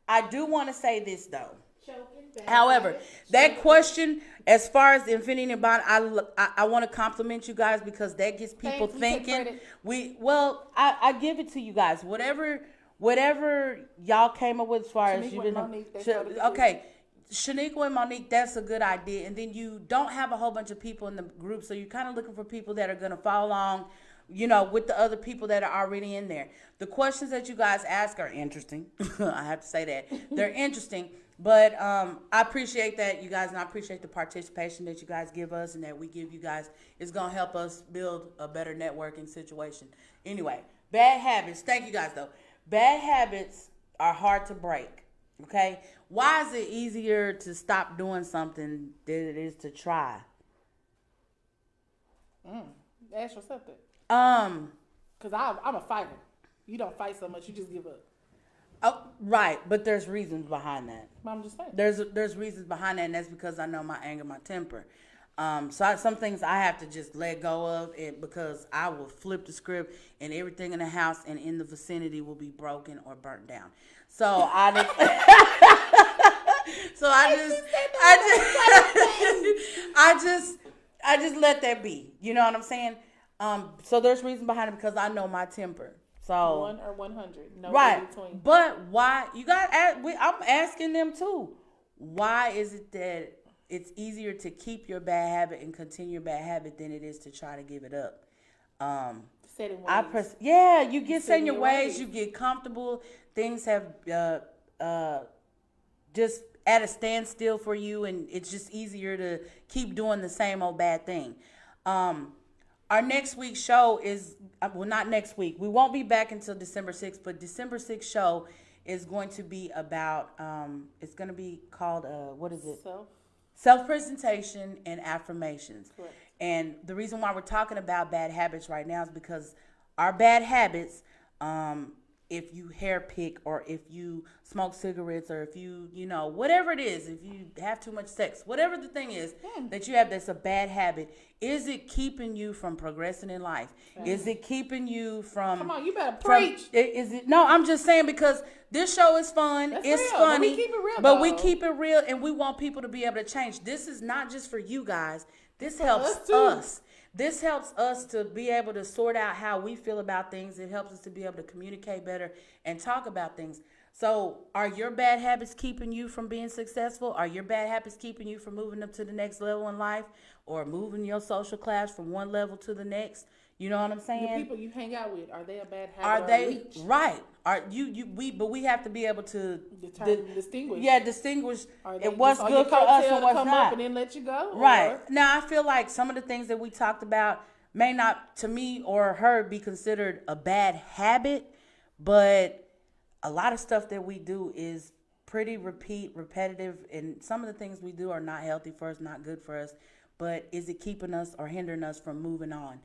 I do want to say this, though. choking back. However, that question, as far as the Infinity and Bond, I want to compliment you guys because that gets people Thanks, we take thinking. credit. I give it to you guys. Whatever y'all came up with as far as Shaniqua you and didn't. Monique, they started to Okay. Shaniqua and Monique, that's a good idea. And then you don't have a whole bunch of people in the group, so you're kind of looking for people that are going to follow along with the other people that are already in there. The questions that you guys ask are interesting. I have to say that. They're interesting. But I appreciate that, you guys, and I appreciate the participation that you guys give us and that we give you guys. It's going to help us build a better networking situation. Anyway, bad habits. Thank you guys, though. Bad habits are hard to break, okay? Why is it easier to stop doing something than it is to try? Ask yourself that. Um, Because I'm a fighter. You don't fight so much, you just give up. oh, right, but there's reasons behind that. But I'm just saying. There's reasons behind that, and that's because I know my anger, my temper. Some things I have to just let go of, it because I will flip the script, and everything in the house and in the vicinity will be broken or burnt down. So I just let that be. You know what I'm saying? So there's reason behind it because I know my temper. So 1 or 100. No right, in between. but why you got? I'm asking them too. Why is it that it's easier to keep your bad habit and continue your bad habit than it is to try to give it up? Set in ways. You get set in your ways. ways. You get comfortable. Things have just at a standstill for you, and it's just easier to keep doing the same old bad thing. Our next week's show is, not next week. We won't be back until December 6th, but December 6th show is going to be about, it's going to be called, what is it? Self-presentation and affirmations. Correct. And the reason why we're talking about bad habits right now is because our bad habits, if you hair pick or if you smoke cigarettes or if you, whatever it is, if you have too much sex, whatever the thing is that you have that's a bad habit, is it keeping you from progressing in life? Is it keeping you from... Come on, you better preach. Is it? No, I'm just saying because this show is fun. That's it's real, funny. but we keep it real, but we though. keep it real, and we want people to be able to change. This is not just for you guys. This helps us, too. us. This helps us to be able to sort out how we feel about things. It helps us to be able to communicate better and talk about things. So are your bad habits keeping you from being successful? Are your bad habits keeping you from moving up to the next level in life or moving your social class from one level to the next? You know what I'm saying? The people you hang out with, are they a bad habit Are or a they leech? right? But we have to be able to Distinguish. distinguish Are they what's just on good your for us coattail and to what's come not. up and then let you go? Right. Or- Now, I feel like some of the things that we talked about may not, to me or her, be considered a bad habit, but a lot of stuff that we do is pretty repetitive, and some of the things we do are not healthy for us, not good for us, but is it keeping us or hindering us from moving on?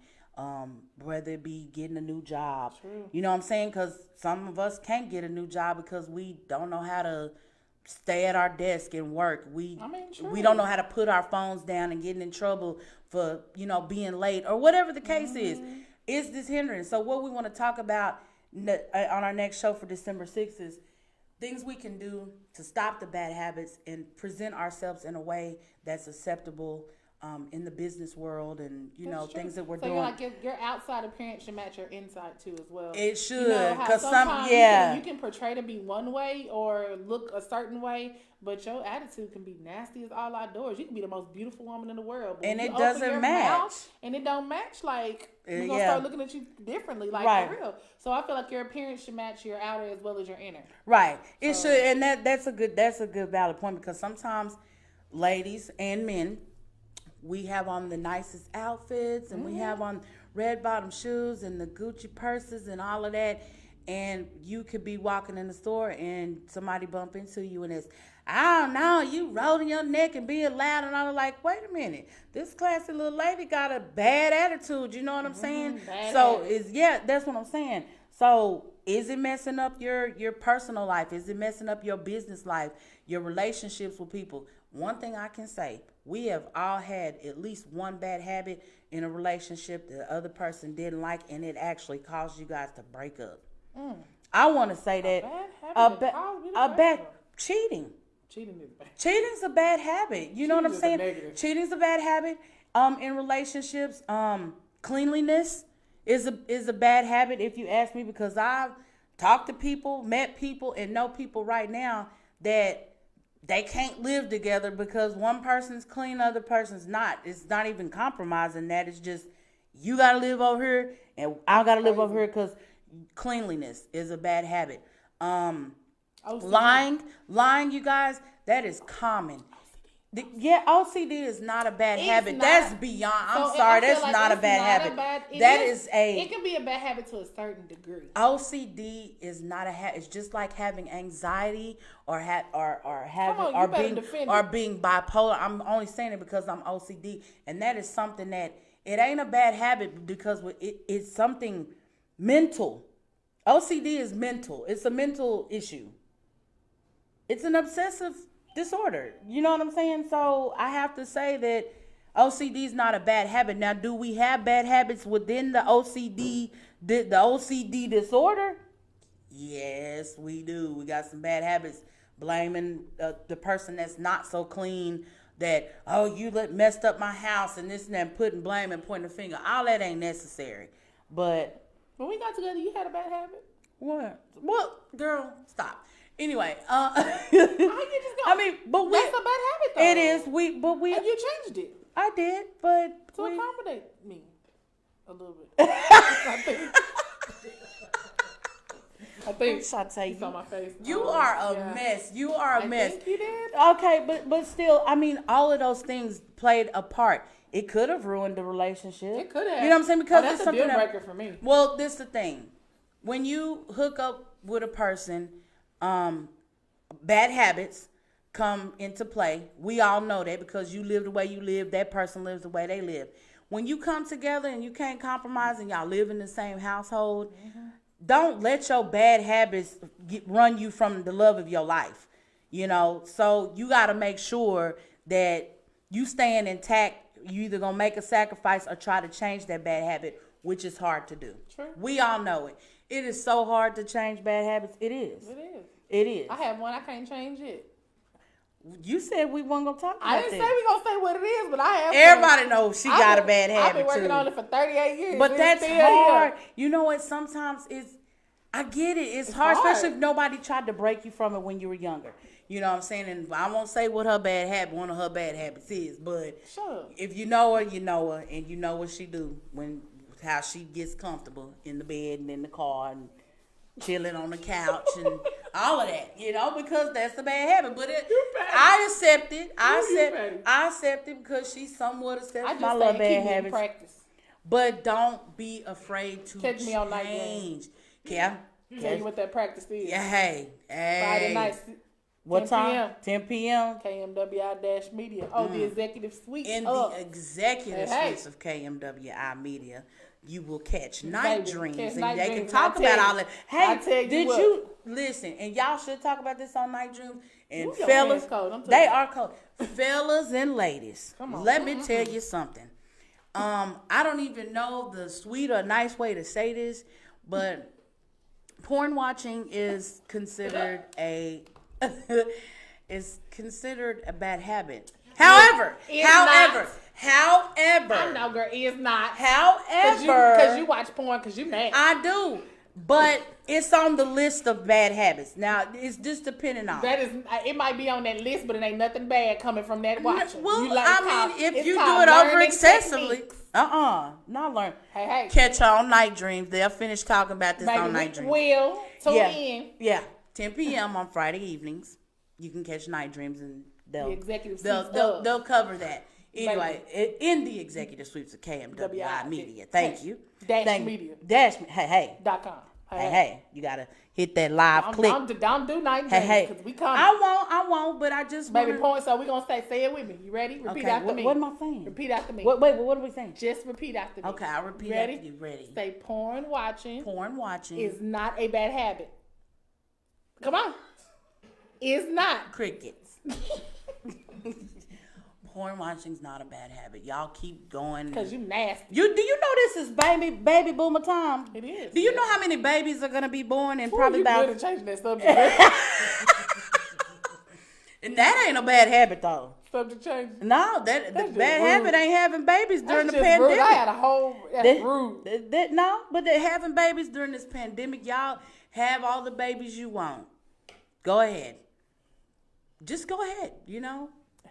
Whether it be getting a new job. True. You know what I'm saying? Because some of us can't get a new job because we don't know how to stay at our desk and work. We true. don't know how to put our phones down and getting in trouble for, being late or whatever the case is. Is this hindering? So what we want to talk about on our next show for December 6th is things we can do to stop the bad habits and present ourselves in a way that's acceptable in the business world and, That's true. things that we're so doing. your outside appearance should match your inside too as well. It should, You know how 'cause sometimes yeah. you can portray to be one way or look a certain way, but your attitude can be nasty as all outdoors. You can be the most beautiful woman in the world, but And when it you open doesn't your match. mouth and it don't match. Like we're gonna yeah. start looking at you differently, like Right. for real. So I feel like your appearance should match your outer as well as your inner. Right. It should, and that's a good valid point because sometimes ladies and men, we have on the nicest outfits and we have on red bottom shoes and the Gucci purses and all of that, and you could be walking in the store and somebody bump into you and it's, I don't know, you rolling your neck and being loud and all. Like, wait a minute, this classy little lady got a bad attitude. You know what I'm saying? Bad So habits. that's what I'm saying. So is it messing up your personal life? Is it messing up your business life, your relationships with people? One thing I can say, we have all had at least one bad habit in a relationship that the other person didn't like, and it actually caused you guys to break up. I want to say that bad habit that caused me to break up. cheating. Cheating is bad. Cheating's a bad habit. You know what I'm Cheating is a saying? negative. Cheating's a bad habit. In relationships, cleanliness is a bad habit if you ask me, because I've talked to people, met people, and know people right now that they can't live together because one person's clean, other person's not. It's not even compromising that. It's just you gotta live over here and I gotta live over Crazy. here because cleanliness is a bad habit. OCD. Lying, you guys, that is common. Yeah, OCD is not a bad It's habit. not. That's beyond. I'm So, sorry, I feel that's like not a it's bad not habit. it That is a It can be a bad habit to a certain degree. OCD is not a habit. It's just like having anxiety or having on, you better defend it. being bipolar. I'm only saying it because I'm OCD, and that is something that it ain't a bad habit because it's something mental. OCD is mental. It's a mental issue. It's an obsessive disorder. You know what I'm saying? So I have to say that OCD is not a bad habit. Now, do we have bad habits within the OCD, the OCD disorder? Yes, we do. We got some bad habits. Blaming the person that's not so clean, that, oh, you messed up my house and this and that, putting blame and pointing the finger. All that ain't necessary. But When we got together, you had a bad habit. what? Well, girl, stop. Anyway, How you just go? I mean, but we. That's a bad habit, though. It is. We. And you changed it I did, but to we. accommodate me a little bit. I think. Shantae, You saw my face. you Oh, are a yeah. mess. You are a I mess. think you did. Okay, but still, I mean, all of those things played a part. It could have ruined the relationship. It could have. You know what I'm saying? Because that's it's a something deal that, breaker for me. well, this the thing. When you hook up with a person, bad habits come into play. We all know that because you live the way you live, that person lives the way they live. When you come together and you can't compromise and y'all live in the same household, don't let your bad habits run you from the love of your life. You know, so you got to make sure that you staying intact. You either gonna make a sacrifice or try to change that bad habit, which is hard to do. True. We all know it. It is so hard to change bad habits. It is. It is. It is. I have one. I can't change it. You said we weren't gonna talk about I didn't say that. we gonna say what it is, but I have. Everybody knows she I've got a been- bad habit I've been working too. on it for 38 years. But It's that's still here. hard. You know what? Sometimes I get it. It's hard, hard. especially if nobody tried to break you from it when you were younger. You know what I'm saying? And I won't say what one of her bad habits is, but Sure. if you know her, and you know what she do how she gets comfortable in the bed and in the car and chilling on the couch and all of that, because that's a bad habit. But I accept it. I accept it because she somewhat I accepts just my say little keep bad me in habits. practice. But don't be afraid to Catch me on night change. Yeah. Tell you what that practice is. Yeah. Hey. Friday nights. What 10 time? p.m. 10 p.m. KMWI-Media. Oh, the executive suite. In up. the executive Hey. suites of KMWI Media, you will catch night Baby, dreams, catch and night they can dreams. talk I tell about all you. that. I tell Hey, you did what. you listen? And y'all should talk about this on Night Dreams. And Ooh, your fellas, hands cold. I'm they telling you. are cold. Fellas and ladies, Come on. let me tell you something. I don't even know the sweet or nice way to say this, but porn watching is considered a bad habit. However, It's not. however, I know, girl, it's not. however, Because you watch porn because you mad. I do, but it's on the list of bad habits. Now, it's just depending on. That is, it might be on that list, but it ain't nothing bad coming from that watching. Well, You like- if it's you do called it over learning excessively, techniques. not learn. Hey, Catch her on Night Dreams. They'll finish talking about this baby, on Night we Dreams. will tune Yeah, in. yeah. 10 p.m. on Friday evenings. You can catch Night Dreams, and The executive they'll suites of. they'll cover that. Anyway, in the executive suites of KMWI Media. Thank you. Dash Thank Media. Dash. Hey. .com. Hey, you gotta hit that live click. Don't do night Hey, because we coming. I won't, but I just Baby, wanna- point. So we gonna say it with me. You ready? Repeat Okay, after me. what am I saying? Repeat after me. Wait, what are we saying? Just repeat after me. Okay, I'll repeat Ready? after you. Ready? Say porn watching Porn watching is not a bad habit. Come on. Is not. crickets. Porn watching's not a bad habit. Y'all keep going. Because you nasty. Do you know this is baby boomer time? It is. Do you know how many babies are gonna be born in Ooh, probably you about? good at changing that subject. And that ain't a bad habit though. Subject change. No, the That's just bad rude. habit ain't having babies during That's the just rude. pandemic. I had a whole. That's That- rude. No, but they're having babies during this pandemic. Y'all have all the babies you want. Go ahead. Just go ahead,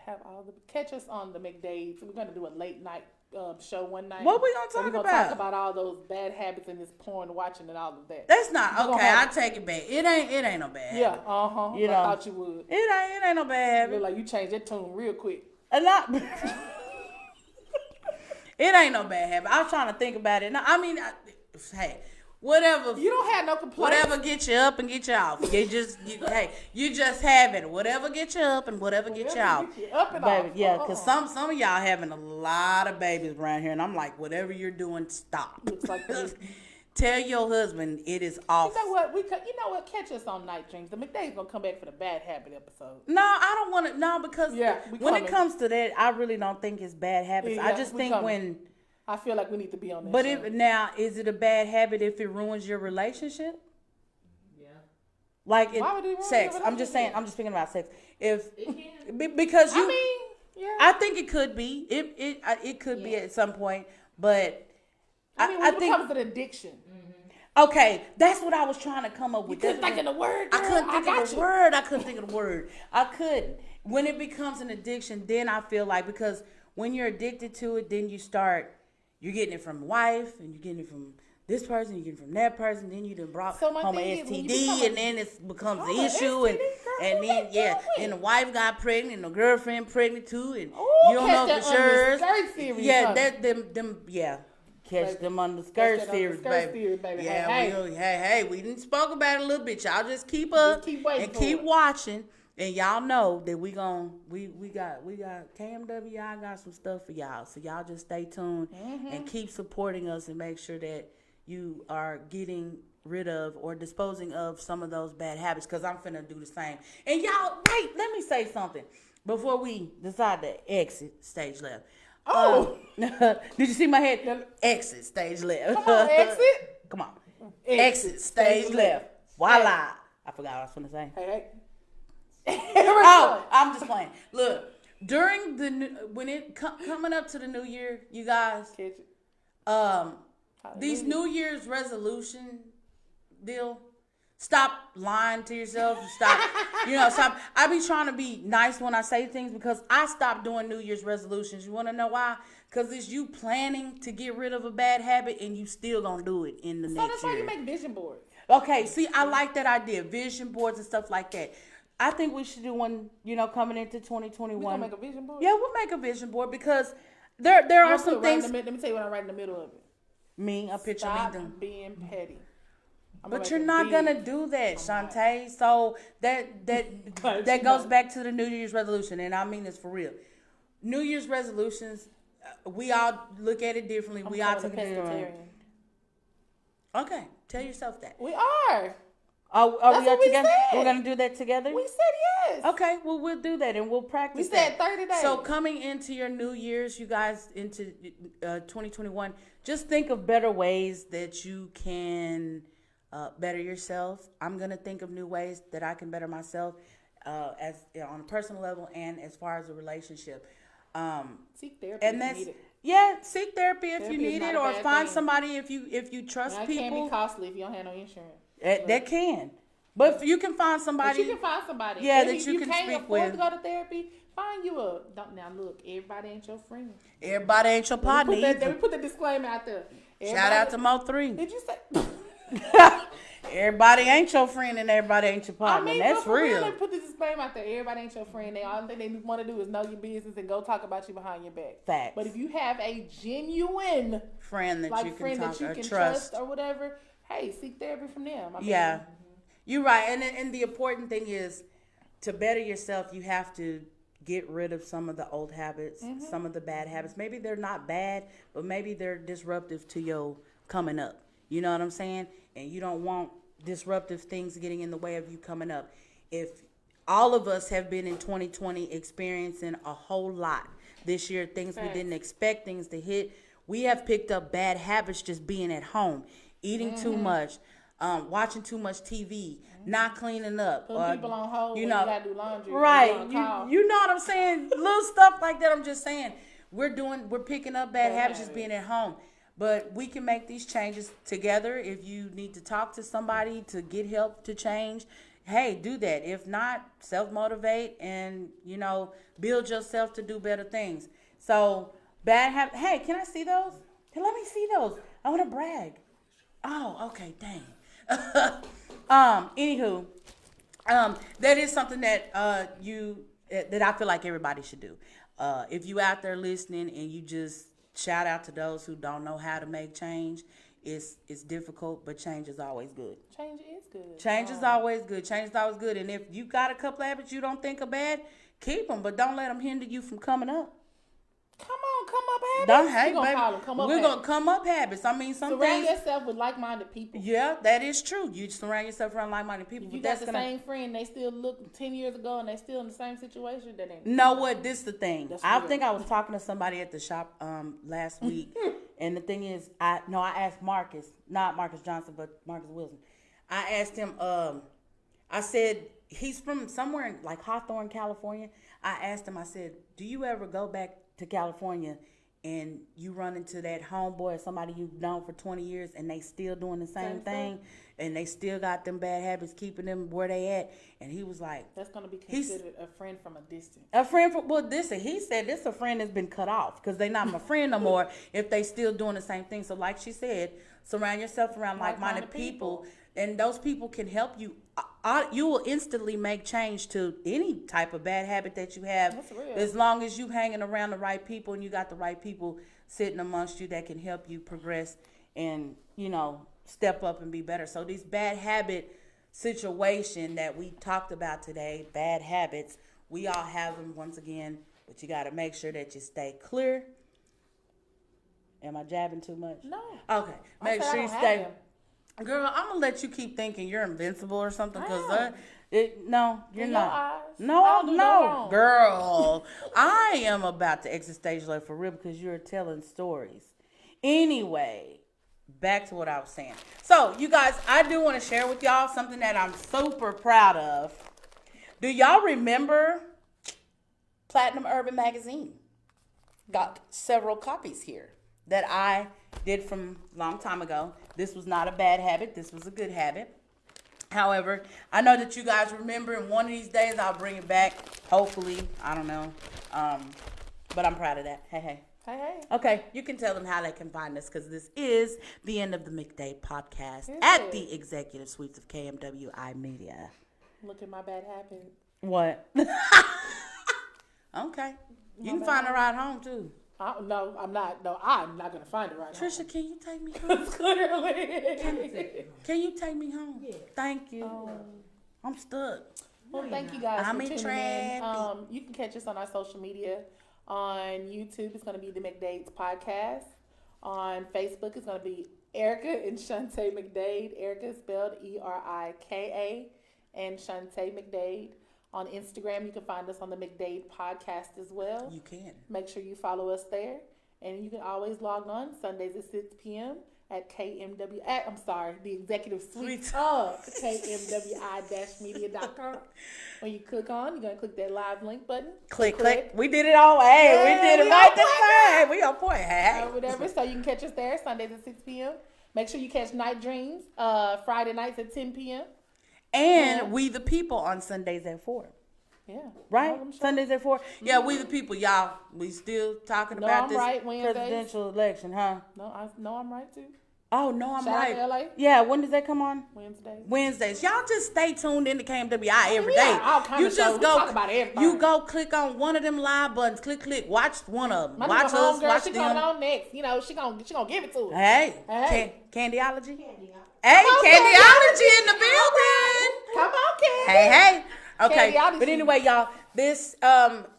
Have all the catch us on the McDade's. We're gonna do a late night show one night. What we gonna So talk we gonna about? talk about all those bad habits and this porn watching and all of that. That's not We gonna okay. have I take it back. It ain't no bad. Yeah, habit. You You know. I thought you would. It ain't no bad You habit. look like you changed that tune real quick. A lot. It ain't no bad habit. I was trying to think about it. No, I mean, hey, whatever. You don't have no complaints. Whatever get you up and get you off. Hey, you just have it. Whatever get you up and whatever get you off. Get you up and Baby, off. yeah, because some of y'all having a lot of babies around here, and I'm like, whatever you're doing, stop. Looks like this. Tell your husband it is off. You know what? You know what? Catch us on Night Dreams. The McDade's gonna come back for the bad habit episode. No, I don't want to. No, because Yeah, we when it coming. comes to that, I really don't think it's bad habits. I Yeah, just we think coming. when. I feel like we need to be on that. But show. if now, is it a bad habit if it ruins your relationship? Yeah. Like Why would it ruin sex. your I'm just saying. relationship? I'm just speaking about sex. If It can. because you, I mean, yeah. I think it could be. It could be Yeah. at some point, but I mean, I when it think becomes an addiction, okay. That's what I was trying to come up you with. couldn't That's think of the word. I Girl. couldn't think got of the you. word. I couldn't think of the word. I couldn't. When it becomes an addiction, then I feel like because when you're addicted to it, then you're getting it from wife and you're getting it from this person, you're getting it from that person, then you done brought So my home an thing is, when you STD, become and then it becomes the Oh, issue, and STD, girl, and who then let yeah, you then the in? wife got pregnant, and the girlfriend pregnant too, and Ooh, you don't know catch for that under sure. the skirt series, Yeah, honey. that them yeah. Catch Baby, them on the catch skirt that on the series, skirt baby. series, baby. Yeah, Hey, we didn't spoke about it a little bit. Y'all just keep up keep waiting and for keep it. watching, and y'all know that we got KMWI got some stuff for y'all. So y'all just stay tuned and keep supporting us and make sure that you are getting rid of or disposing of some of those bad habits. Cause I'm finna do the same. And y'all, wait, let me say something before we decide to exit stage left. Oh. did you see my head? Exit stage left. Come on, exit. Come on. Exit Exit stage stage left. left. Voila. I forgot what I was gonna say. Hey. Oh, I'm just playing. Look, during when it coming up to the new year, you guys, Catch it. these New Year's resolution deal. Stop lying to yourself. Stop, stop. I be trying to be nice when I say things because I stopped doing New Year's resolutions. You want to know why? Because it's you planning to get rid of a bad habit and you still gonna do it in the So next that's why year. you make vision boards. Okay, see, I like that idea. Vision boards and stuff like that. I think we should do one, coming into 2021. We gonna make a vision board. Yeah, we'll make a vision board because there I'm are gonna some put right in things. the mid- Let me tell you what I write in the middle of it. A picture Stop of me doing. being petty. I'm But make you're it not big. gonna do that, Shantae. So that that goes back to the New Year's resolution, and I mean this for real. New Year's resolutions, we all look at it differently. I'm We all calling take it it differently. pescatarian. Okay, tell yourself that. We are. Are That's we what all we together? said. We're gonna do that together. We said yes. Okay, well, we'll do that and we'll practice. We said that. 30 days. So coming into your New Year's, you guys, into 2021, just think of better ways that you can better yourself. I'm gonna think of new ways that I can better myself, as on a personal level and as far as a relationship. Seek therapy. And if that's you need it. seek therapy if Therapy you is need not it, a or bad find thing. somebody if you trust Now, it can people be costly if you don't have no insurance. that can. But if you can find But somebody. you can find somebody. Yeah, Maybe that you if can can't speak afford with. to go to therapy, find you a. Now look, everybody ain't your friend. Everybody ain't your partner Let me either. put the disclaimer out there. Shout out to Everybody- Mo3. Did you say? Everybody ain't your friend and everybody ain't your I partner. mean, That's no, for real. Let me put the disclaimer out there. Everybody ain't your friend. They all thing they want to do is know your business and go talk about you behind your back. Facts. But if you have a genuine Friend that like you can friend talk that you or can trust. or whatever, hey, seek therapy from them. I mean, Yeah, you're right. And the important thing is to better yourself. You have to get rid of some of the old habits, Mm-hmm. some of the bad habits. Maybe they're not bad, but maybe they're disruptive to your coming up. You know what I'm saying? And you don't want disruptive things getting in the way of you coming up. If all of us have been in 2020 experiencing a whole lot this year, things we Facts. didn't expect, things to hit. We have picked up bad habits just being at home, eating too Mm-hmm. much, watching too much TV, not cleaning up. Putting or, people on hold when you gotta do laundry. Right. Or you on call. You know what I'm saying? Little stuff like that. I'm just saying. We're picking up bad Bad habits just habits. being at home. But we can make these changes together. If you need to talk to somebody to get help to change, hey, do that. If not, self-motivate and, build yourself to do better things. So Bad habit. Hey, can I see those? Hey, let me see those. I want to brag. Oh, okay, dang. Anywho, that is something that that I feel like everybody should do. If you out there listening and you just shout out to those who don't know how to make change, it's difficult, but change is always good. Change is good. Change is always good. Change is always good. And if you got a couple of habits you don't think are bad, keep them, but don't let them hinder you from coming up. Come on, come up habits. Don't hate, We're gonna baby. call them come up We're habits. gonna come up habits. I mean, some Surround things. yourself with like-minded people. Yeah, that is true. You surround yourself around like-minded people. If you but got that's the gonna. same friend, they still look 10 years ago and they still in the same situation, that ain't. Know what? This the thing. That's I real. think I was talking to somebody at the shop last week, and the thing is, I asked Marcus, not Marcus Johnson, but Marcus Wilson. I asked him. I said he's from somewhere in like Hawthorne, California. I asked him. I said, "Do you ever go back to California and you run into that homeboy or somebody you've known for 20 years and they still doing the same thing and they still got them bad habits keeping them where they at?" And he was like, That's going to be He's- considered a friend from a distance. a friend from, well, he said this a friend that's been cut off because they not my friend no more if they still doing the same thing. So like she said, surround yourself around like-minded Like-minded people, people. and those people can help you. You will instantly make change to any type of bad habit that you have, That's real. as long as you hanging around the right people and you got the right people sitting amongst you that can help you progress and, step up and be better. So these bad habit situation that we talked about today, bad habits, we all have them once again, but you got to make sure that you stay clear. Am I jabbing too much? No. Okay. Make I said I sure you don't have stay. them. Girl, I'm going to let you keep thinking you're invincible or something because I no, you're In not. your eyes, I No, don't do no wrong. girl. I am about to exit stage left for real because you're telling stories. Anyway, back to what I was saying. So, you guys, I do want to share with y'all something that I'm super proud of. Do y'all remember Platinum Urban Magazine? Got several copies here that I did from a long time ago. This was not a bad habit. This was a good habit. However, I know that you guys remember, and one of these days I'll bring it back. Hopefully, I don't know. But I'm proud of that. Hey, hey. Hey, hey. Okay, you can tell them how they can find us because this is the end of the McDade podcast It at is. the Executive Suites of KMWI Media. Look at my bad habit. What? Okay. You can find a ride home too. No, I'm not. No, I'm not going to find it right now. Trisha, can you take me home? Clearly. Can you take me home? Yeah. Thank you. I'm stuck. Well, thank you guys I'm for in tuning traffic. in. You can catch us on our social media. On YouTube, it's going to be the McDades Podcast. On Facebook, it's going to be Erica and Shantae McDade. Erica spelled Erika and Shantae McDade. On Instagram, you can find us on the McDade Podcast as well. You can. Make sure you follow us there. And you can always log on Sundays at 6 p.m. at the Executive Suite Suite. of KMWI-media.com. When you click on, you're going to click that live link button. Click. We did it all. Hey, Yeah, we did it we right on this point, time. We on point. Hey. Or whatever. So you can catch us there Sundays at 6 p.m. Make sure you catch Night Dreams Friday nights at 10 p.m. And Yeah. We the People on Sundays at 4. Yeah. Right? All them shows. Sundays at 4. Yeah, We the People, y'all. We still talking No, about I'm this right, Wednesdays. presidential election, huh? No, I'm right too. Oh, no, I'm Shout out right. to LA. Yeah, when does that come on? Wednesdays. Wednesdays. Y'all just stay tuned into KMWI every we day. got all kinds You of just shows. We go. talk about everything. You go click on one of them live buttons. Click. Watch one of them. My Watch little us. homegirl, Watch she them. coming on next. You know, she gonna give it to us. Hey, Hey. Candyology. Candy, Hey, on, Candyology in the building. Come on, kid. Hey. Okay, Candyology. but anyway, y'all, this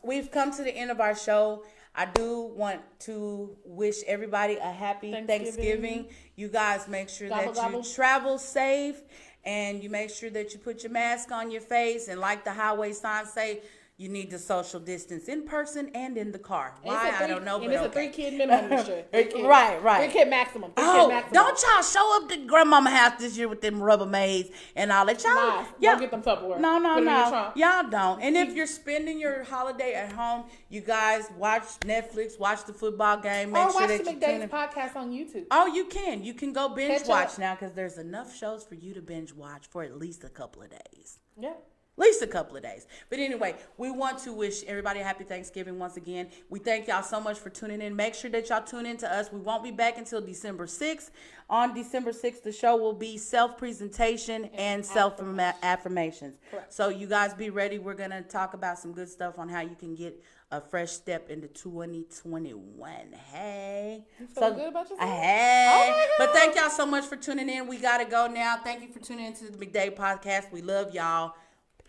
we've come to the end of our show. I do want to wish everybody a happy Thanksgiving. You guys make sure Gobble, that gobble. you travel safe and you make sure that you put your mask on your face, and like the highway signs say, you need to social distance in person and in the car. Why? I don't know, And but it's a okay. 3-kid minimum this year. 3 kids. Right. 3-kid maximum. 3-kid Oh, maximum. don't y'all show up to grandmama house this year with them rubber maids and all that. Y'all, Nice. y'all Go get them Tupperware. No, Put 'em in your trunk. y'all don't. And if you're spending your holiday at home, you guys watch Netflix, watch the football game, make Or sure watch that the you tune McDade's in. podcast on YouTube. Oh, you can. You can go binge Catch watch up. now because there's enough shows for you to binge watch for at least a couple of days. Yeah. least a couple of days. But anyway, we want to wish everybody a happy Thanksgiving once again. We thank y'all so much for tuning in. Make sure that y'all tune in to us. We won't be back until December 6th. On December 6th, the show will be self-presentation and self-affirmations. Correct. So you guys be ready. We're going to talk about some good stuff on how you can get a fresh step into 2021. Hey. You feel good about yourself? Hey. Oh my But God. thank y'all so much for tuning in. We got to go now. Thank you for tuning into the Midday Podcast. We love y'all.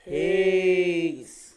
Peace.